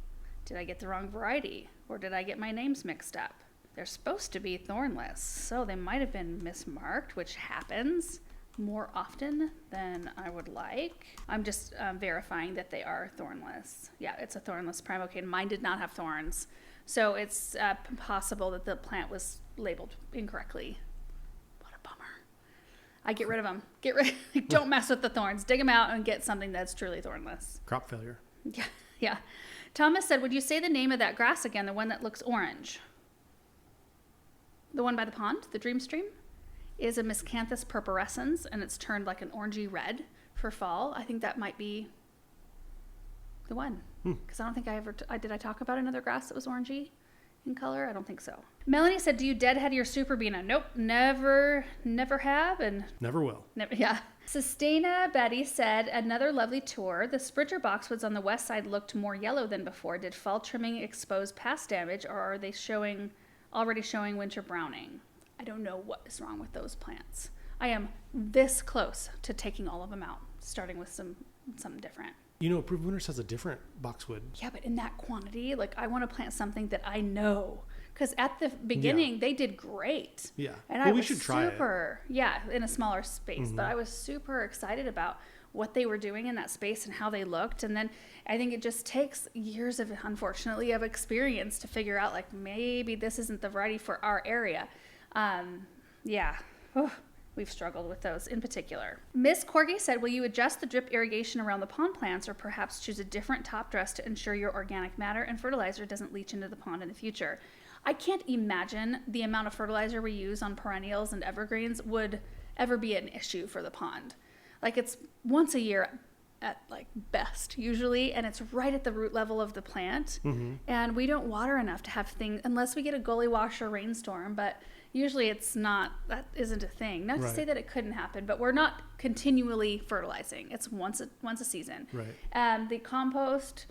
Did I get the wrong variety? Or did I get my names mixed up? They're supposed to be thornless, so they might have been mismarked, which happens more often than I would like. I'm just verifying that they are thornless. Yeah, it's a thornless Primocane. Mine did not have thorns. So it's possible that the plant was labeled incorrectly. What a bummer. I get rid of them. Don't mess with the thorns. Dig them out and get something that's truly thornless. Crop failure. Yeah. Thomas said, would you say the name of that grass again, the one that looks orange? The one by the pond, the Dream Stream, is a Miscanthus purpurescens, and it's turned like an orangey red for fall. I think that might be the one. Because I don't think did I talk about another grass that was orangey in color? I don't think so. Melanie said, do you deadhead your Superbena? Nope, never have, and never will. Yeah. Sustaina Betty said, another lovely tour. The Spridger boxwoods on the west side looked more yellow than before. Did fall trimming expose past damage, or are they already showing winter browning? I don't know what is wrong with those plants. I am this close to taking all of them out, starting with something different. Approved Winners has a different boxwood. Yeah, but in that quantity, I want to plant something that I know. Because at the beginning, they did great. Yeah. And we should try it. Yeah, in a smaller space. But I was super excited about what they were doing in that space and how they looked. And then I think it just takes years of experience to figure out, maybe this isn't the variety for our area. Yeah. We've struggled with those in particular. Miss Corgi said, will you adjust the drip irrigation around the pond plants or perhaps choose a different top dress to ensure your organic matter and fertilizer doesn't leach into the pond in the future? I can't imagine the amount of fertilizer we use on perennials and evergreens would ever be an issue for the pond. It's once a year at best usually, and it's right at the root level of the plant. And we don't water enough to have things, unless we get a gully wash or rainstorm, but usually that isn't a thing. Not to say that it couldn't happen, but we're not continually fertilizing. It's once a season. Right. The compost,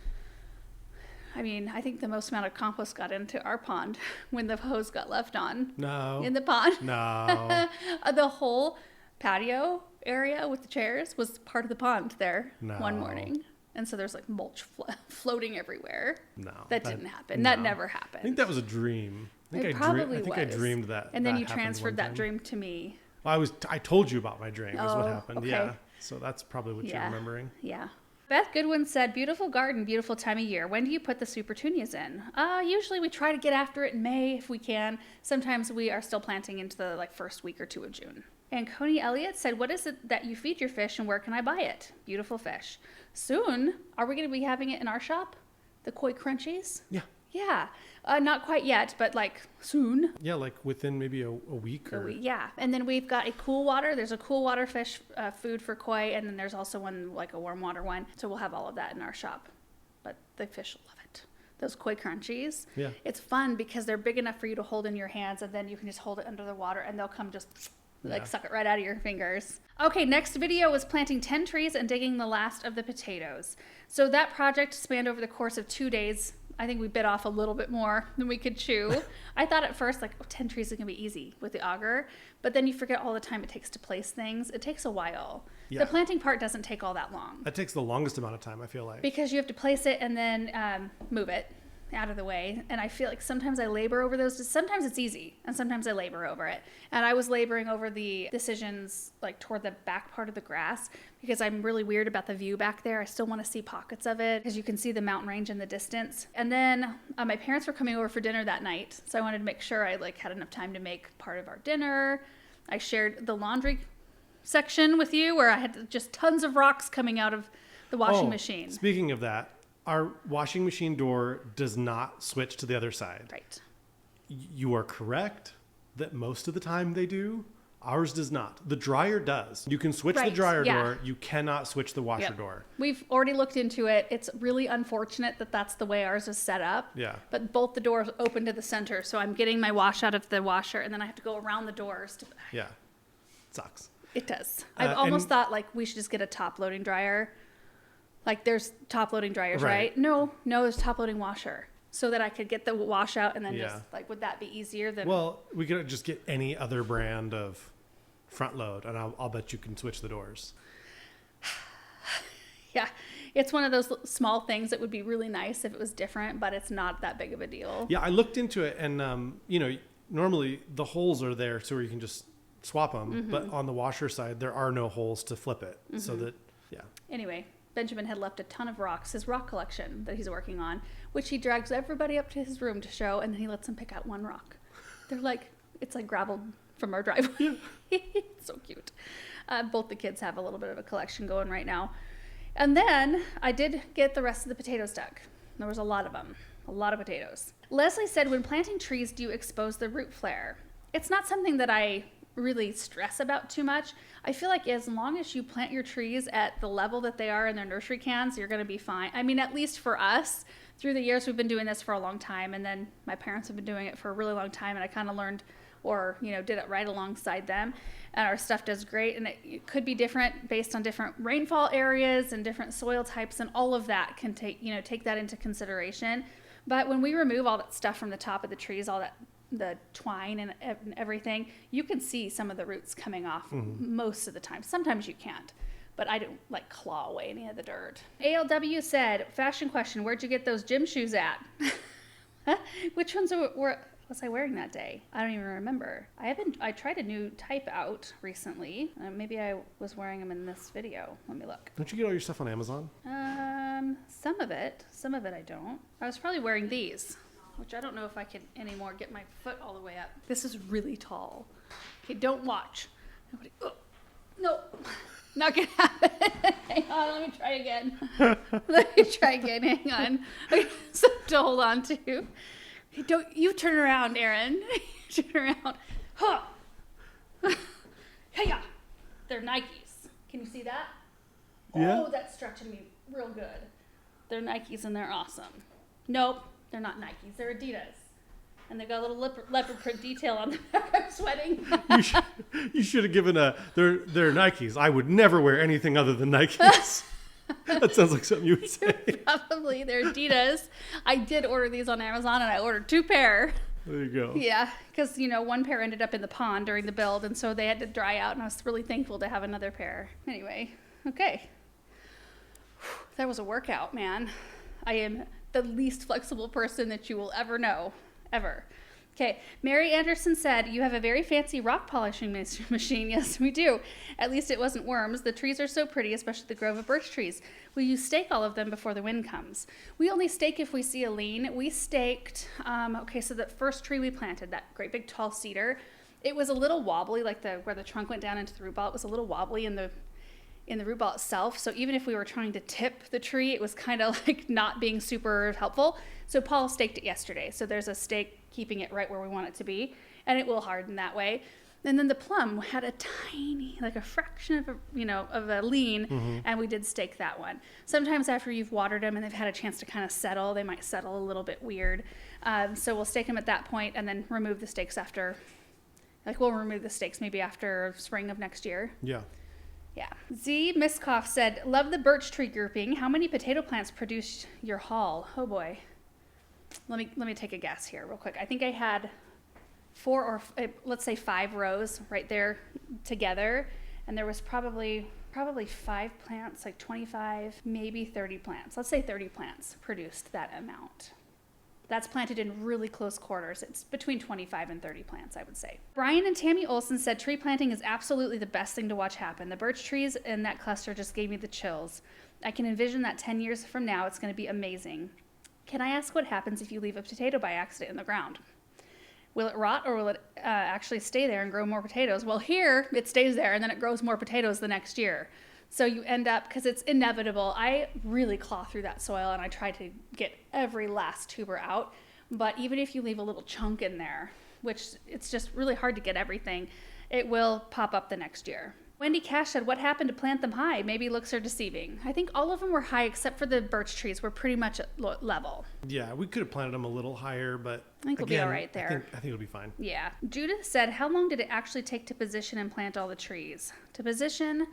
I mean, I think the most amount of compost got into our pond when the hose got left on. No. In the pond. No. The whole patio area with the chairs was part of the pond there one morning. And so there's like mulch floating everywhere. No. That didn't happen. That never happened. I think that was a dream. I think I dreamed that. And then you transferred that dream to me. Well, I told you about my dream is what happened. Okay. Yeah. So that's probably what you're remembering. Yeah. Beth Goodwin said, beautiful garden, beautiful time of year. When do you put the super petunias in? Usually we try to get after it in May if we can. Sometimes we are still planting into the first week or two of June. And Coney Elliott said, what is it that you feed your fish and where can I buy it? Beautiful fish. Soon, are we going to be having it in our shop? The koi crunchies? Yeah. Yeah. Not quite yet, but soon. Yeah, within maybe a week or... Yeah. And then we've got a cool water. There's a cool water fish food for koi. And then there's also one, a warm water one. So we'll have all of that in our shop. But the fish will love it. Those koi crunchies. Yeah. It's fun because they're big enough for you to hold in your hands. And then you can just hold it under the water and they'll come just... suck it right out of your fingers. Okay, next video was planting 10 trees and digging the last of the potatoes. So that project spanned over the course of 2 days. I think we bit off a little bit more than we could chew. I thought at first 10 trees is gonna be easy with the auger, but then you forget all the time it takes to place things. It takes a while. Yeah. The planting part doesn't take all that long. That takes the longest amount of time, I feel like. Because you have to place it and then move it out of the way. And I feel like sometimes I labor over those. Sometimes it's easy and sometimes I labor over it. And I was laboring over the decisions toward the back part of the grass because I'm really weird about the view back there. I still want to see pockets of it because you can see the mountain range in the distance. And then my parents were coming over for dinner that night. So I wanted to make sure I had enough time to make part of our dinner. I shared the laundry section with you where I had just tons of rocks coming out of the washing machine. Speaking of that, our washing machine door does not switch to the other side. Right. You are correct that most of the time they do. Ours does not. The dryer does. You can switch the dryer door. You cannot switch the washer door. We've already looked into it. It's really unfortunate that that's the way ours is set up. Yeah. But both the doors open to the center. So I'm getting my wash out of the washer and then I have to go around the doors. Yeah. It sucks. It does. I've almost thought we should just get a top loading dryer. There's top loading dryers, right? No, there's top loading washer. So that I could get the wash out and then just would that be easier than? Well, we could just get any other brand of front load and I'll bet you can switch the doors. Yeah. It's one of those small things that would be really nice if it was different, but it's not that big of a deal. Yeah. I looked into it and, normally the holes are there so you can just swap them, mm-hmm. but on the washer side, there are no holes to flip it. Mm-hmm. So that, yeah. Anyway. Benjamin had left a ton of rocks, his rock collection that he's working on, which he drags everybody up to his room to show, and then he lets them pick out one rock. They're it's gravel from our driveway. It's so cute. Both the kids have a little bit of a collection going right now. And then I did get the rest of the potatoes dug. There was a lot of them, a lot of potatoes. Leslie said, when planting trees, do you expose the root flare? It's not something that I really stress about too much. I feel like as long as you plant your trees at the level that they are in their nursery cans, you're going to be fine. I mean, at least for us, through the years, we've been doing this for a long time. And then my parents have been doing it for a really long time. And I kind of learned or, did it right alongside them. And our stuff does great. And it could be different based on different rainfall areas and different soil types. And all of that can take that into consideration. But when we remove all that stuff from the top of the trees, all that the twine and everything, you can see some of the roots coming off mm-hmm. most of the time. Sometimes you can't, but I don't claw away any of the dirt. ALW said, fashion question, where'd you get those gym shoes at? Which ones was I wearing that day? I don't even remember. I tried a new type out recently. Maybe I was wearing them in this video. Let me look. Don't you get all your stuff on Amazon? Some of it I don't. I was probably wearing these, which I don't know if I can anymore get my foot all the way up. This is really tall. Okay, don't watch. Nobody. Oh, no, not gonna happen. Hang on, let me try again. Hang on. Okay, something to hold on to. Okay, don't you turn around, Aaron. Turn around. Huh. Hey-ya. They're Nikes. Can you see that? Yeah. Oh, that's stretching me real good. They're Nikes and they're awesome. Nope. They're not Nikes, they're Adidas. And they've got a little leopard print detail on the back. I'm sweating. You should have given they're Nikes. I would never wear anything other than Nikes. That sounds like something you would say. Probably. They're Adidas. I did order these on Amazon, and I ordered 2 pair. There you go. Yeah, because, 1 pair ended up in the pond during the build, and so they had to dry out, and I was really thankful to have another pair. Anyway, okay. That was a workout, man. I am the least flexible person that you will ever know, ever. Okay, Mary Anderson said, you have a very fancy rock polishing machine. Yes, we do. At least it wasn't worms. The trees are so pretty, especially the grove of birch trees. Will you stake all of them before the wind comes? We only stake if we see a lean. We staked, so the first tree we planted, that great big tall cedar, it was a little wobbly, like where the trunk went down into the root ball. It was a little wobbly in the root ball itself. So even if we were trying to tip the tree, it was kind of like not being super helpful. So Paul staked it yesterday. So there's a stake keeping it right where we want it to be, and it will harden that way. And then the plum had a tiny, like a fraction of a lean, and we did stake that one. Sometimes after you've watered them and they've had a chance to kind of settle, they might settle a little bit weird. So we'll stake them at that point and then remove the stakes after, we'll remove the stakes maybe after spring of next year. Yeah. Yeah. Z Miskoff said, love the birch tree grouping. How many potato plants produced your haul? Oh boy. Let me take a guess here real quick. I think I had 4 or let's say 5 rows right there together, and there was probably 5 plants, like 25, maybe 30 plants. Let's say 30 plants produced that amount. That's planted in really close quarters. It's between 25 and 30 plants, I would say. Brian and Tammy Olson said tree planting is absolutely the best thing to watch happen. The birch trees in that cluster just gave me the chills. I can envision that 10 years from now, it's going to be amazing. Can I ask what happens if you leave a potato by accident in the ground? Will it rot, or will it actually stay there and grow more potatoes? Well, here it stays there and then it grows more potatoes the next year. So you end up, because it's inevitable, I really claw through that soil and I try to get every last tuber out. But even if you leave a little chunk in there, which it's just really hard to get everything, it will pop up the next year. Wendy Cash said, what happened to plant them high? Maybe looks are deceiving. I think all of them were high except for the birch trees were pretty much at level. Yeah, we could have planted them a little higher, but I think we'll be all right there. I think it'll be fine. Yeah. Judith said, how long did it actually take to position and plant all the trees? To position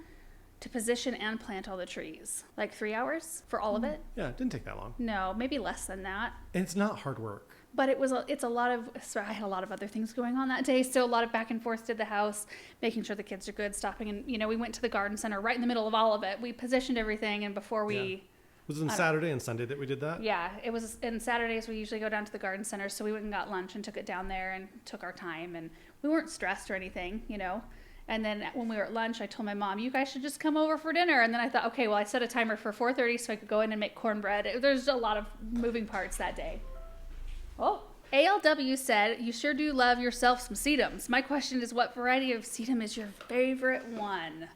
and plant all the trees. Like 3 hours for all of it? Yeah, it didn't take that long. No, maybe less than that. And it's not hard work. But it's a lot of, so I had a lot of other things going on that day. So a lot of back and forth to the house, making sure the kids are good, stopping. And, we went to the garden center right in the middle of all of it. We positioned everything. And before we... Yeah. Was it on Saturday and Sunday that we did that? Yeah, it was. And Saturdays we usually go down to the garden center. So we went and got lunch and took it down there and took our time. And we weren't stressed or anything, And then when we were at lunch, I told my mom, you guys should just come over for dinner. And then I thought, okay, well, I set a timer for 4:30 so I could go in and make cornbread. There's a lot of moving parts that day. Oh. ALW said, you sure do love yourself some sedums. My question is, what variety of sedum is your favorite one?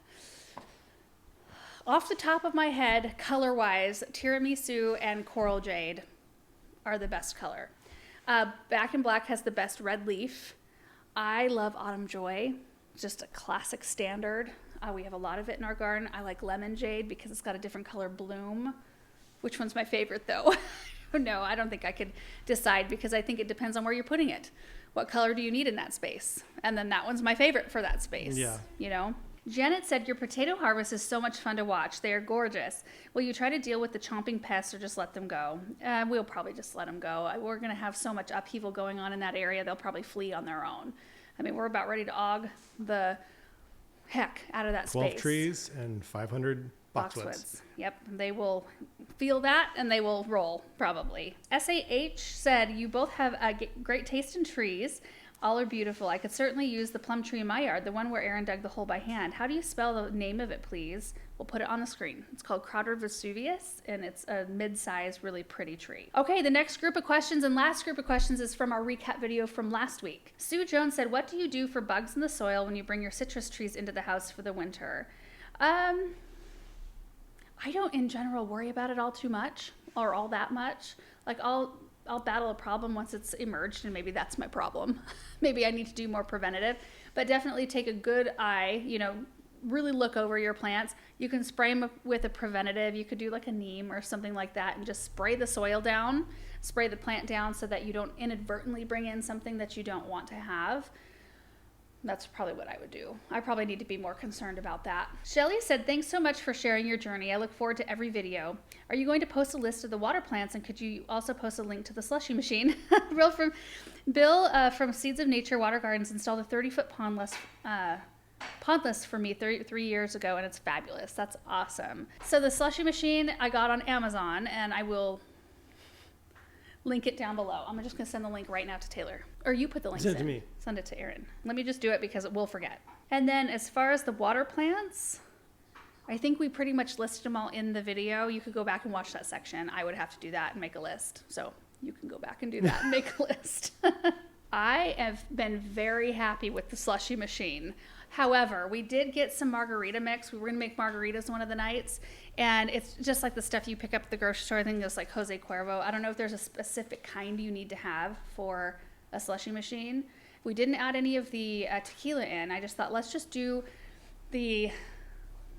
Off the top of my head, color-wise, tiramisu and coral jade are the best color. Back in Black has the best red leaf. I love autumn joy, just a classic standard. We have a lot of it in our garden. I like lemon jade because it's got a different color bloom. Which one's my favorite, though? No, I don't think I could decide because I think it depends on where you're putting it. What color do you need in that space? And then that one's my favorite for that space. Yeah. Janet said, your potato harvest is so much fun to watch. They are gorgeous. Will you try to deal with the chomping pests or just let them go? We'll probably just let them go. We're going to have so much upheaval going on in that area, they'll probably flee on their own. I mean, we're about ready to og the heck out of that 12 space. 12 trees and 500 boxwoods. Yep, they will feel that and they will roll, probably. SAH said, you both have a great taste in trees. All are beautiful. I could certainly use the plum tree in my yard, the one where Aaron dug the hole by hand. How do you spell the name of it, please? We'll put it on the screen. It's called Crowder Vesuvius, and it's a mid-sized, really pretty tree. Okay, the next group of questions and last group of questions is from our recap video from last week. Sue Jones said, what do you do for bugs in the soil when you bring your citrus trees into the house for the winter? I don't, in general, worry about it all too much or all that much. Like, I'll battle a problem once it's emerged, and maybe that's my problem. Maybe I need to do more preventative, but definitely take a good eye, really look over your plants. You can spray them with a preventative. You could do like a neem or something like that and just spray the soil down, spray the plant down so that you don't inadvertently bring in something that you don't want to have. That's probably what I would do. I probably need to be more concerned about that. Shelly said, thanks so much for sharing your journey. I look forward to every video. Are you going to post a list of the water plants, and could you also post a link to the slushy machine? Bill from Seeds of Nature Water Gardens installed a 30-foot pondless for me 3 years ago, and it's fabulous. That's awesome. So the slushy machine I got on Amazon, and I will link it down below. I'm just going to send the link right now to Taylor. Or you put the link in. Send it to me. Send it to Erin. Let me just do it because we'll forget. And then as far as the water plants, I think we pretty much listed them all in the video. You could go back and watch that section. I would have to do that and make a list. So you can go back and do that and make a list. I have been very happy with the slushy machine. However, we did get some margarita mix. We were going to make margaritas one of the nights. And it's just like the stuff you pick up at the grocery store. I think it's like Jose Cuervo. I don't know if there's a specific kind you need to have for a slushy machine. We didn't add any of the tequila in. I just thought, let's just do the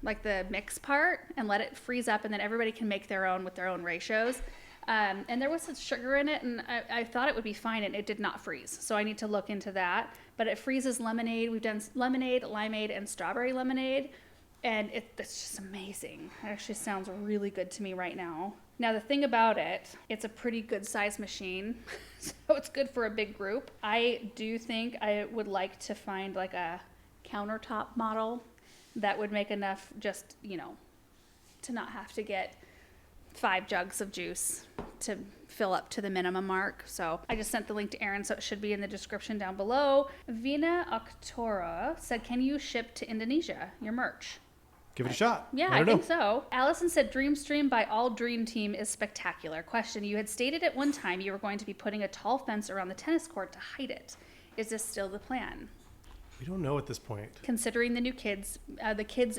mix part and let it freeze up, and then everybody can make their own with their own ratios. And there was some sugar in it, and I thought it would be fine, and it did not freeze. So I need to look into that. But it freezes lemonade. We've done lemonade, limeade, and strawberry lemonade. And it's just amazing. It actually sounds really good to me right now. Now, the thing about it, it's a pretty good size machine. So it's good for a big group. I do think I would like to find like a countertop model that would make enough just, to not have to get 5 jugs of juice to fill up to the minimum mark. So I just sent the link to Erin, so it should be in the description down below. Vina Octora said, can you ship to Indonesia your merch? Give it a shot. Yeah, I think so. Allison said, Dream Stream by All Dream Team is spectacular. Question, you had stated at one time you were going to be putting a tall fence around the tennis court to hide it. Is this still the plan? We don't know at this point. Considering the kids'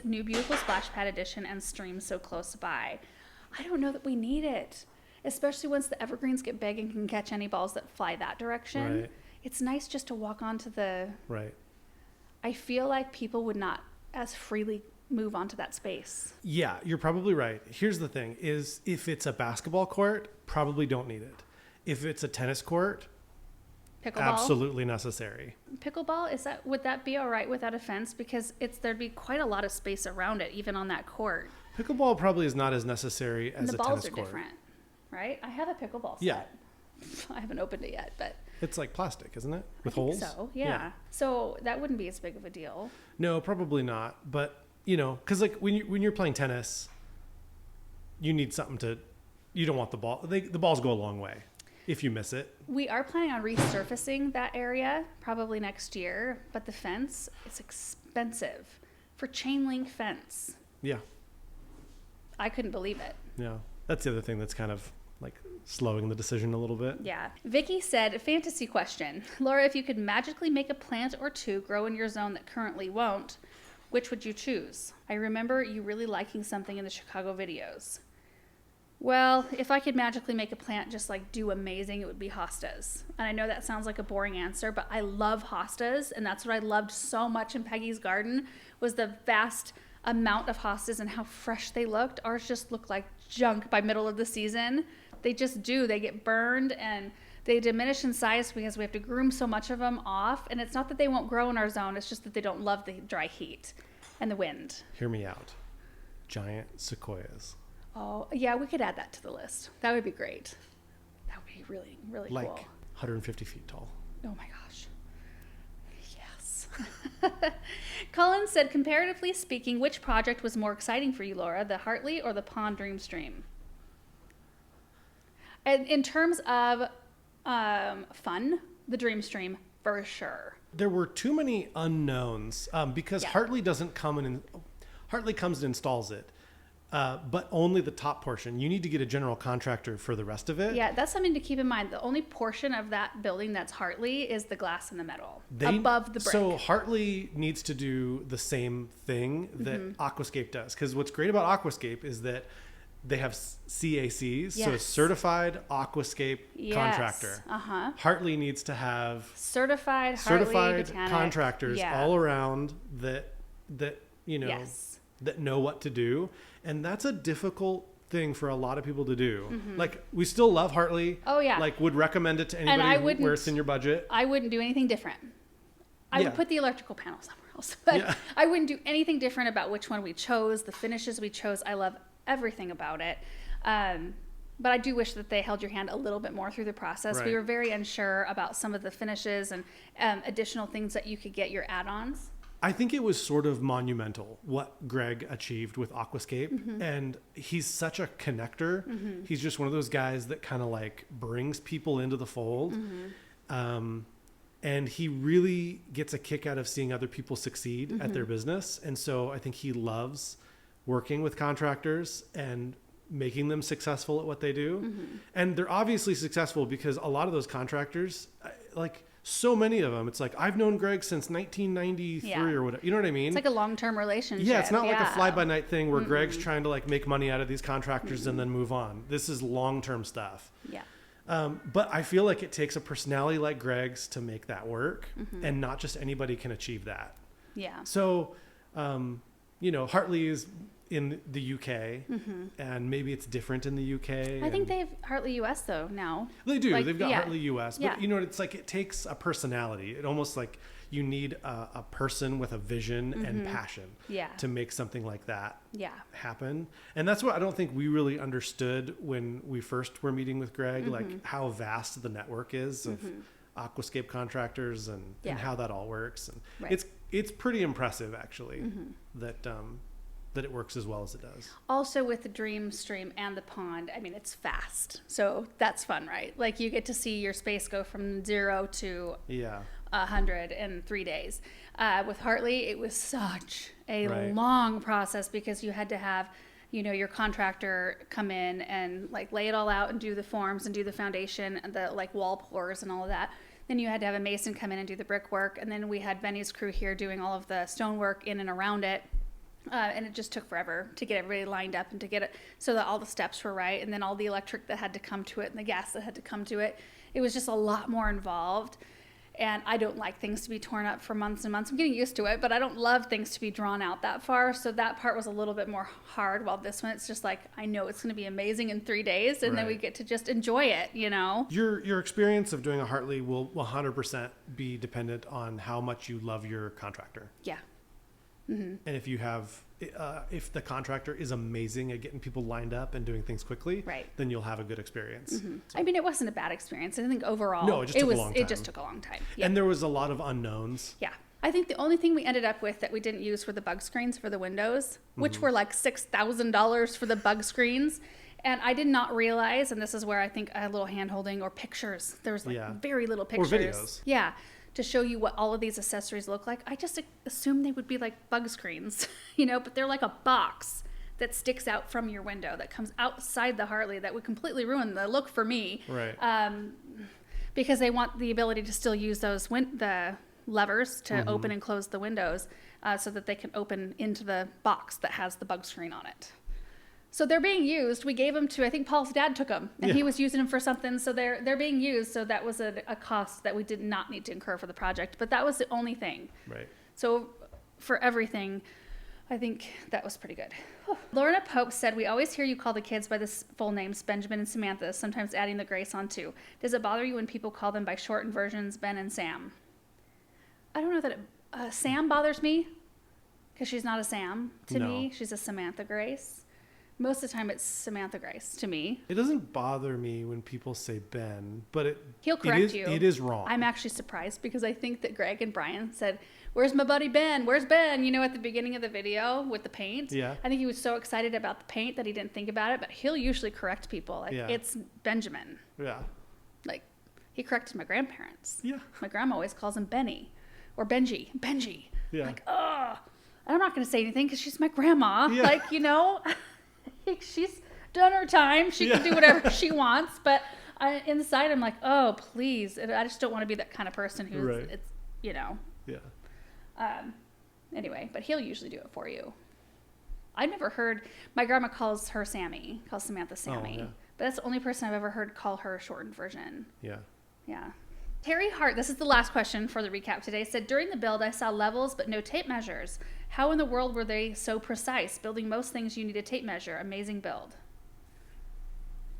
new beautiful splash pad edition and stream so close by. I don't know that we need it, especially once the evergreens get big and can catch any balls that fly that direction. Right. It's nice just to walk onto the... Right. I feel like people would not as freely move onto that space. Yeah, you're probably right. Here's the thing is, if it's a basketball court, probably don't need it. If it's a tennis court, pickleball, absolutely necessary. Pickleball, would that be all right without a fence? Because there'd be quite a lot of space around it, even on that court. Pickleball probably is not as necessary as a tennis court. The balls are different, right? I have a pickleball set. Yeah. I haven't opened it yet, but... It's like plastic, isn't it? With I think holes? So, yeah. So that wouldn't be as big of a deal. No, probably not. But, because like when you're playing tennis, you need something to... You don't want the ball... The balls go a long way if you miss it. We are planning on resurfacing that area probably next year, but the fence is expensive for chain link fence. Yeah. I couldn't believe it. Yeah. That's the other thing that's kind of like slowing the decision a little bit. Yeah. Vicky said, fantasy question. Laura, if you could magically make a plant or two grow in your zone that currently won't, which would you choose? I remember you really liking something in the Chicago videos. Well, if I could magically make a plant just like do amazing, it would be hostas. And I know that sounds like a boring answer, but I love hostas. And that's what I loved so much in Peggy's garden was the vast amount of hostas and how fresh they looked. Ours just looked like junk by middle of the season. They just do. They get burned and they diminish in size because we have to groom so much of them off. And it's not that they won't grow in our zone. It's just that they don't love the dry heat and the wind. Hear me out. Giant sequoias. Oh, yeah, we could add that to the list. That would be great. That would be really, really cool. Like 150 feet tall. Oh my gosh. Yes. Colin said, comparatively speaking, which project was more exciting for you, Laura, the Hartley or the Pond Dream Stream? And in terms of fun, the Dream Stream for sure. There were too many unknowns because Hartley Hartley comes and installs it. But only the top portion. You need to get a general contractor for the rest of it. Yeah, that's something to keep in mind. The only portion of that building that's Hartley is the glass and the metal above the brick. So Hartley needs to do the same thing that Aquascape does. Because what's great about Aquascape is that they have CACs, so a certified Aquascape contractor. Hartley needs to have certified contractors all around that know what to do. And that's a difficult thing for a lot of people to do. Like, we still love Hartley. Oh, yeah. Like, would recommend it to anybody where it's in your budget. I wouldn't do anything different. I would put the electrical panel somewhere else, but I wouldn't do anything different about which one we chose, the finishes we chose. I love everything about it. But I do wish that they held your hand a little bit more through the process. Right. We were very unsure about some of the finishes and additional things that you could get your add-ons. I think it was sort of monumental what Greg achieved with Aquascape. And he's such a connector. He's just one of those guys that kind of like brings people into the fold. And he really gets a kick out of seeing other people succeed at their business. And so I think he loves working with contractors and making them successful at what they do. And they're obviously successful because a lot of those contractors, like so many of them, it's like, I've known Greg since 1993 or whatever. You know what I mean? It's like a long-term relationship. Yeah, it's not like a fly-by-night thing where Greg's trying to like make money out of these contractors and then move on. This is long-term stuff. Yeah. But I feel like it takes a personality like Greg's to make that work, and not just anybody can achieve that. Yeah. So, Hartley is in the UK, and maybe it's different in the UK. I think they have Hartley US though now. They do. Like, They've got Hartley US, but it's like it takes a personality. It almost like you need a person with a vision and passion to make something like that happen. And that's what I don't think we really understood when we first were meeting with Greg, like how vast the network is of aquascape contractors and how that all works. And it's pretty impressive actually that it works as well as it does. Also with the Dream Stream and the pond, I mean, it's fast. So that's fun, right? Like you get to see your space go from 0 to 100 in 3 days. With Hartley, it was such a long process because you had to have, your contractor come in and like lay it all out and do the forms and do the foundation and the like wall pours and all of that. Then you had to have a mason come in and do the brickwork. And then we had Benny's crew here doing all of the stonework in and around it. And it just took forever to get everybody lined up and to get it so that all the steps were right. And then all the electric that had to come to it and the gas that had to come to it. It was just a lot more involved. And I don't like things to be torn up for months and months. I'm getting used to it, but I don't love things to be drawn out that far. So that part was a little bit more hard. While this one, it's just like, I know it's going to be amazing in 3 days. And then we get to just enjoy it, Your experience of doing a Hartley will 100% be dependent on how much you love your contractor. Yeah. And if you have, if the contractor is amazing at getting people lined up and doing things quickly, then you'll have a good experience. So. I mean, it wasn't a bad experience. I think overall, no, it just took a long time. It just took a long time. Yeah. And there was a lot of unknowns. Yeah. I think the only thing we ended up with that we didn't use were the bug screens for the windows, which were like $6,000 for the bug screens. And I did not realize, and this is where I think I had a little hand holding or pictures. There was like very little pictures. Or videos. Yeah. To show you what all of these accessories look like. I just assumed they would be like bug screens, but they're like a box that sticks out from your window that comes outside the Hartley that would completely ruin the look for me. Right. Because they want the ability to still use those the levers to open and close the windows so that they can open into the box that has the bug screen on it. So they're being used. We gave them to, I think Paul's dad took them, and he was using them for something. So they're being used. So that was a cost that we did not need to incur for the project. But that was the only thing. Right. So for everything, I think that was pretty good. Lorna Pope said, we always hear you call the kids by the full names, Benjamin and Samantha, sometimes adding the Grace on too. Does it bother you when people call them by shortened versions, Ben and Sam? I don't know that Sam bothers me because she's not a Sam to me. She's a Samantha Grace. Most of the time it's Samantha Grace to me. It doesn't bother me when people say Ben, but he'll correct you. It is wrong. I'm actually surprised because I think that Greg and Brian said, where's my buddy Ben? Where's Ben? At the beginning of the video with the paint. Yeah. I think he was so excited about the paint that he didn't think about it, but he'll usually correct people. Like, it's Benjamin. Yeah. Like, he corrected my grandparents. Yeah. My grandma always calls him Benny or Benji. Yeah. Like, and I'm not going to say anything because she's my grandma. Yeah. Like, she's done her time. She can do whatever she wants. But inside, I'm like, oh, please. I just don't want to be that kind of person who's, Yeah. Anyway, but he'll usually do it for you. I've never heard, my grandma calls her Sammy, calls Samantha Sammy. Oh, yeah. But that's the only person I've ever heard call her a shortened version. Yeah. Yeah. Terry Hart, this is the last question for the recap today, said, during the build, I saw levels but no tape measures. How in the world were they so precise? Building most things you need a tape measure. Amazing build.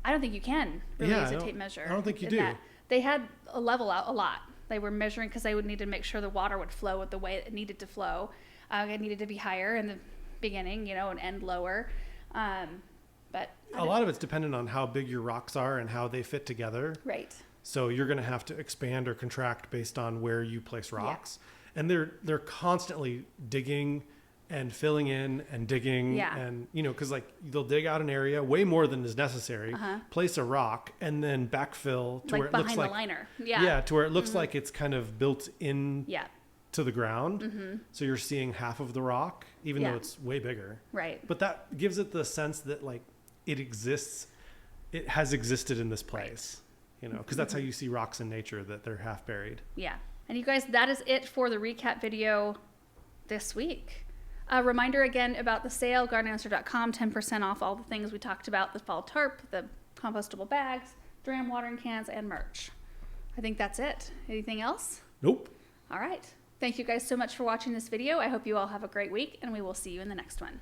I don't think you can really use a tape measure. I don't think you do. They had a level out a lot. They were measuring because they would need to make sure the water would flow the way it needed to flow. It needed to be higher in the beginning, and end lower. But a lot of it's dependent on how big your rocks are and how they fit together. Right. So you're going to have to expand or contract based on where you place rocks. Yeah. And they're constantly digging and filling in and digging. Yeah. And, because like they'll dig out an area way more than is necessary, place a rock, and then backfill to where it looks like behind the liner. Yeah, to where it looks like it's kind of built in to the ground. So you're seeing half of the rock, even though it's way bigger. Right. But that gives it the sense that like it exists. It has existed in this place, because that's how you see rocks in nature, that they're half buried. Yeah. And you guys, that is it for the recap video this week. A reminder again about the sale, gardenanswer.com, 10% off all the things we talked about, the fall tarp, the compostable bags, dram watering cans, and merch. I think that's it. Anything else? Nope. All right. Thank you guys so much for watching this video. I hope you all have a great week, and we will see you in the next one.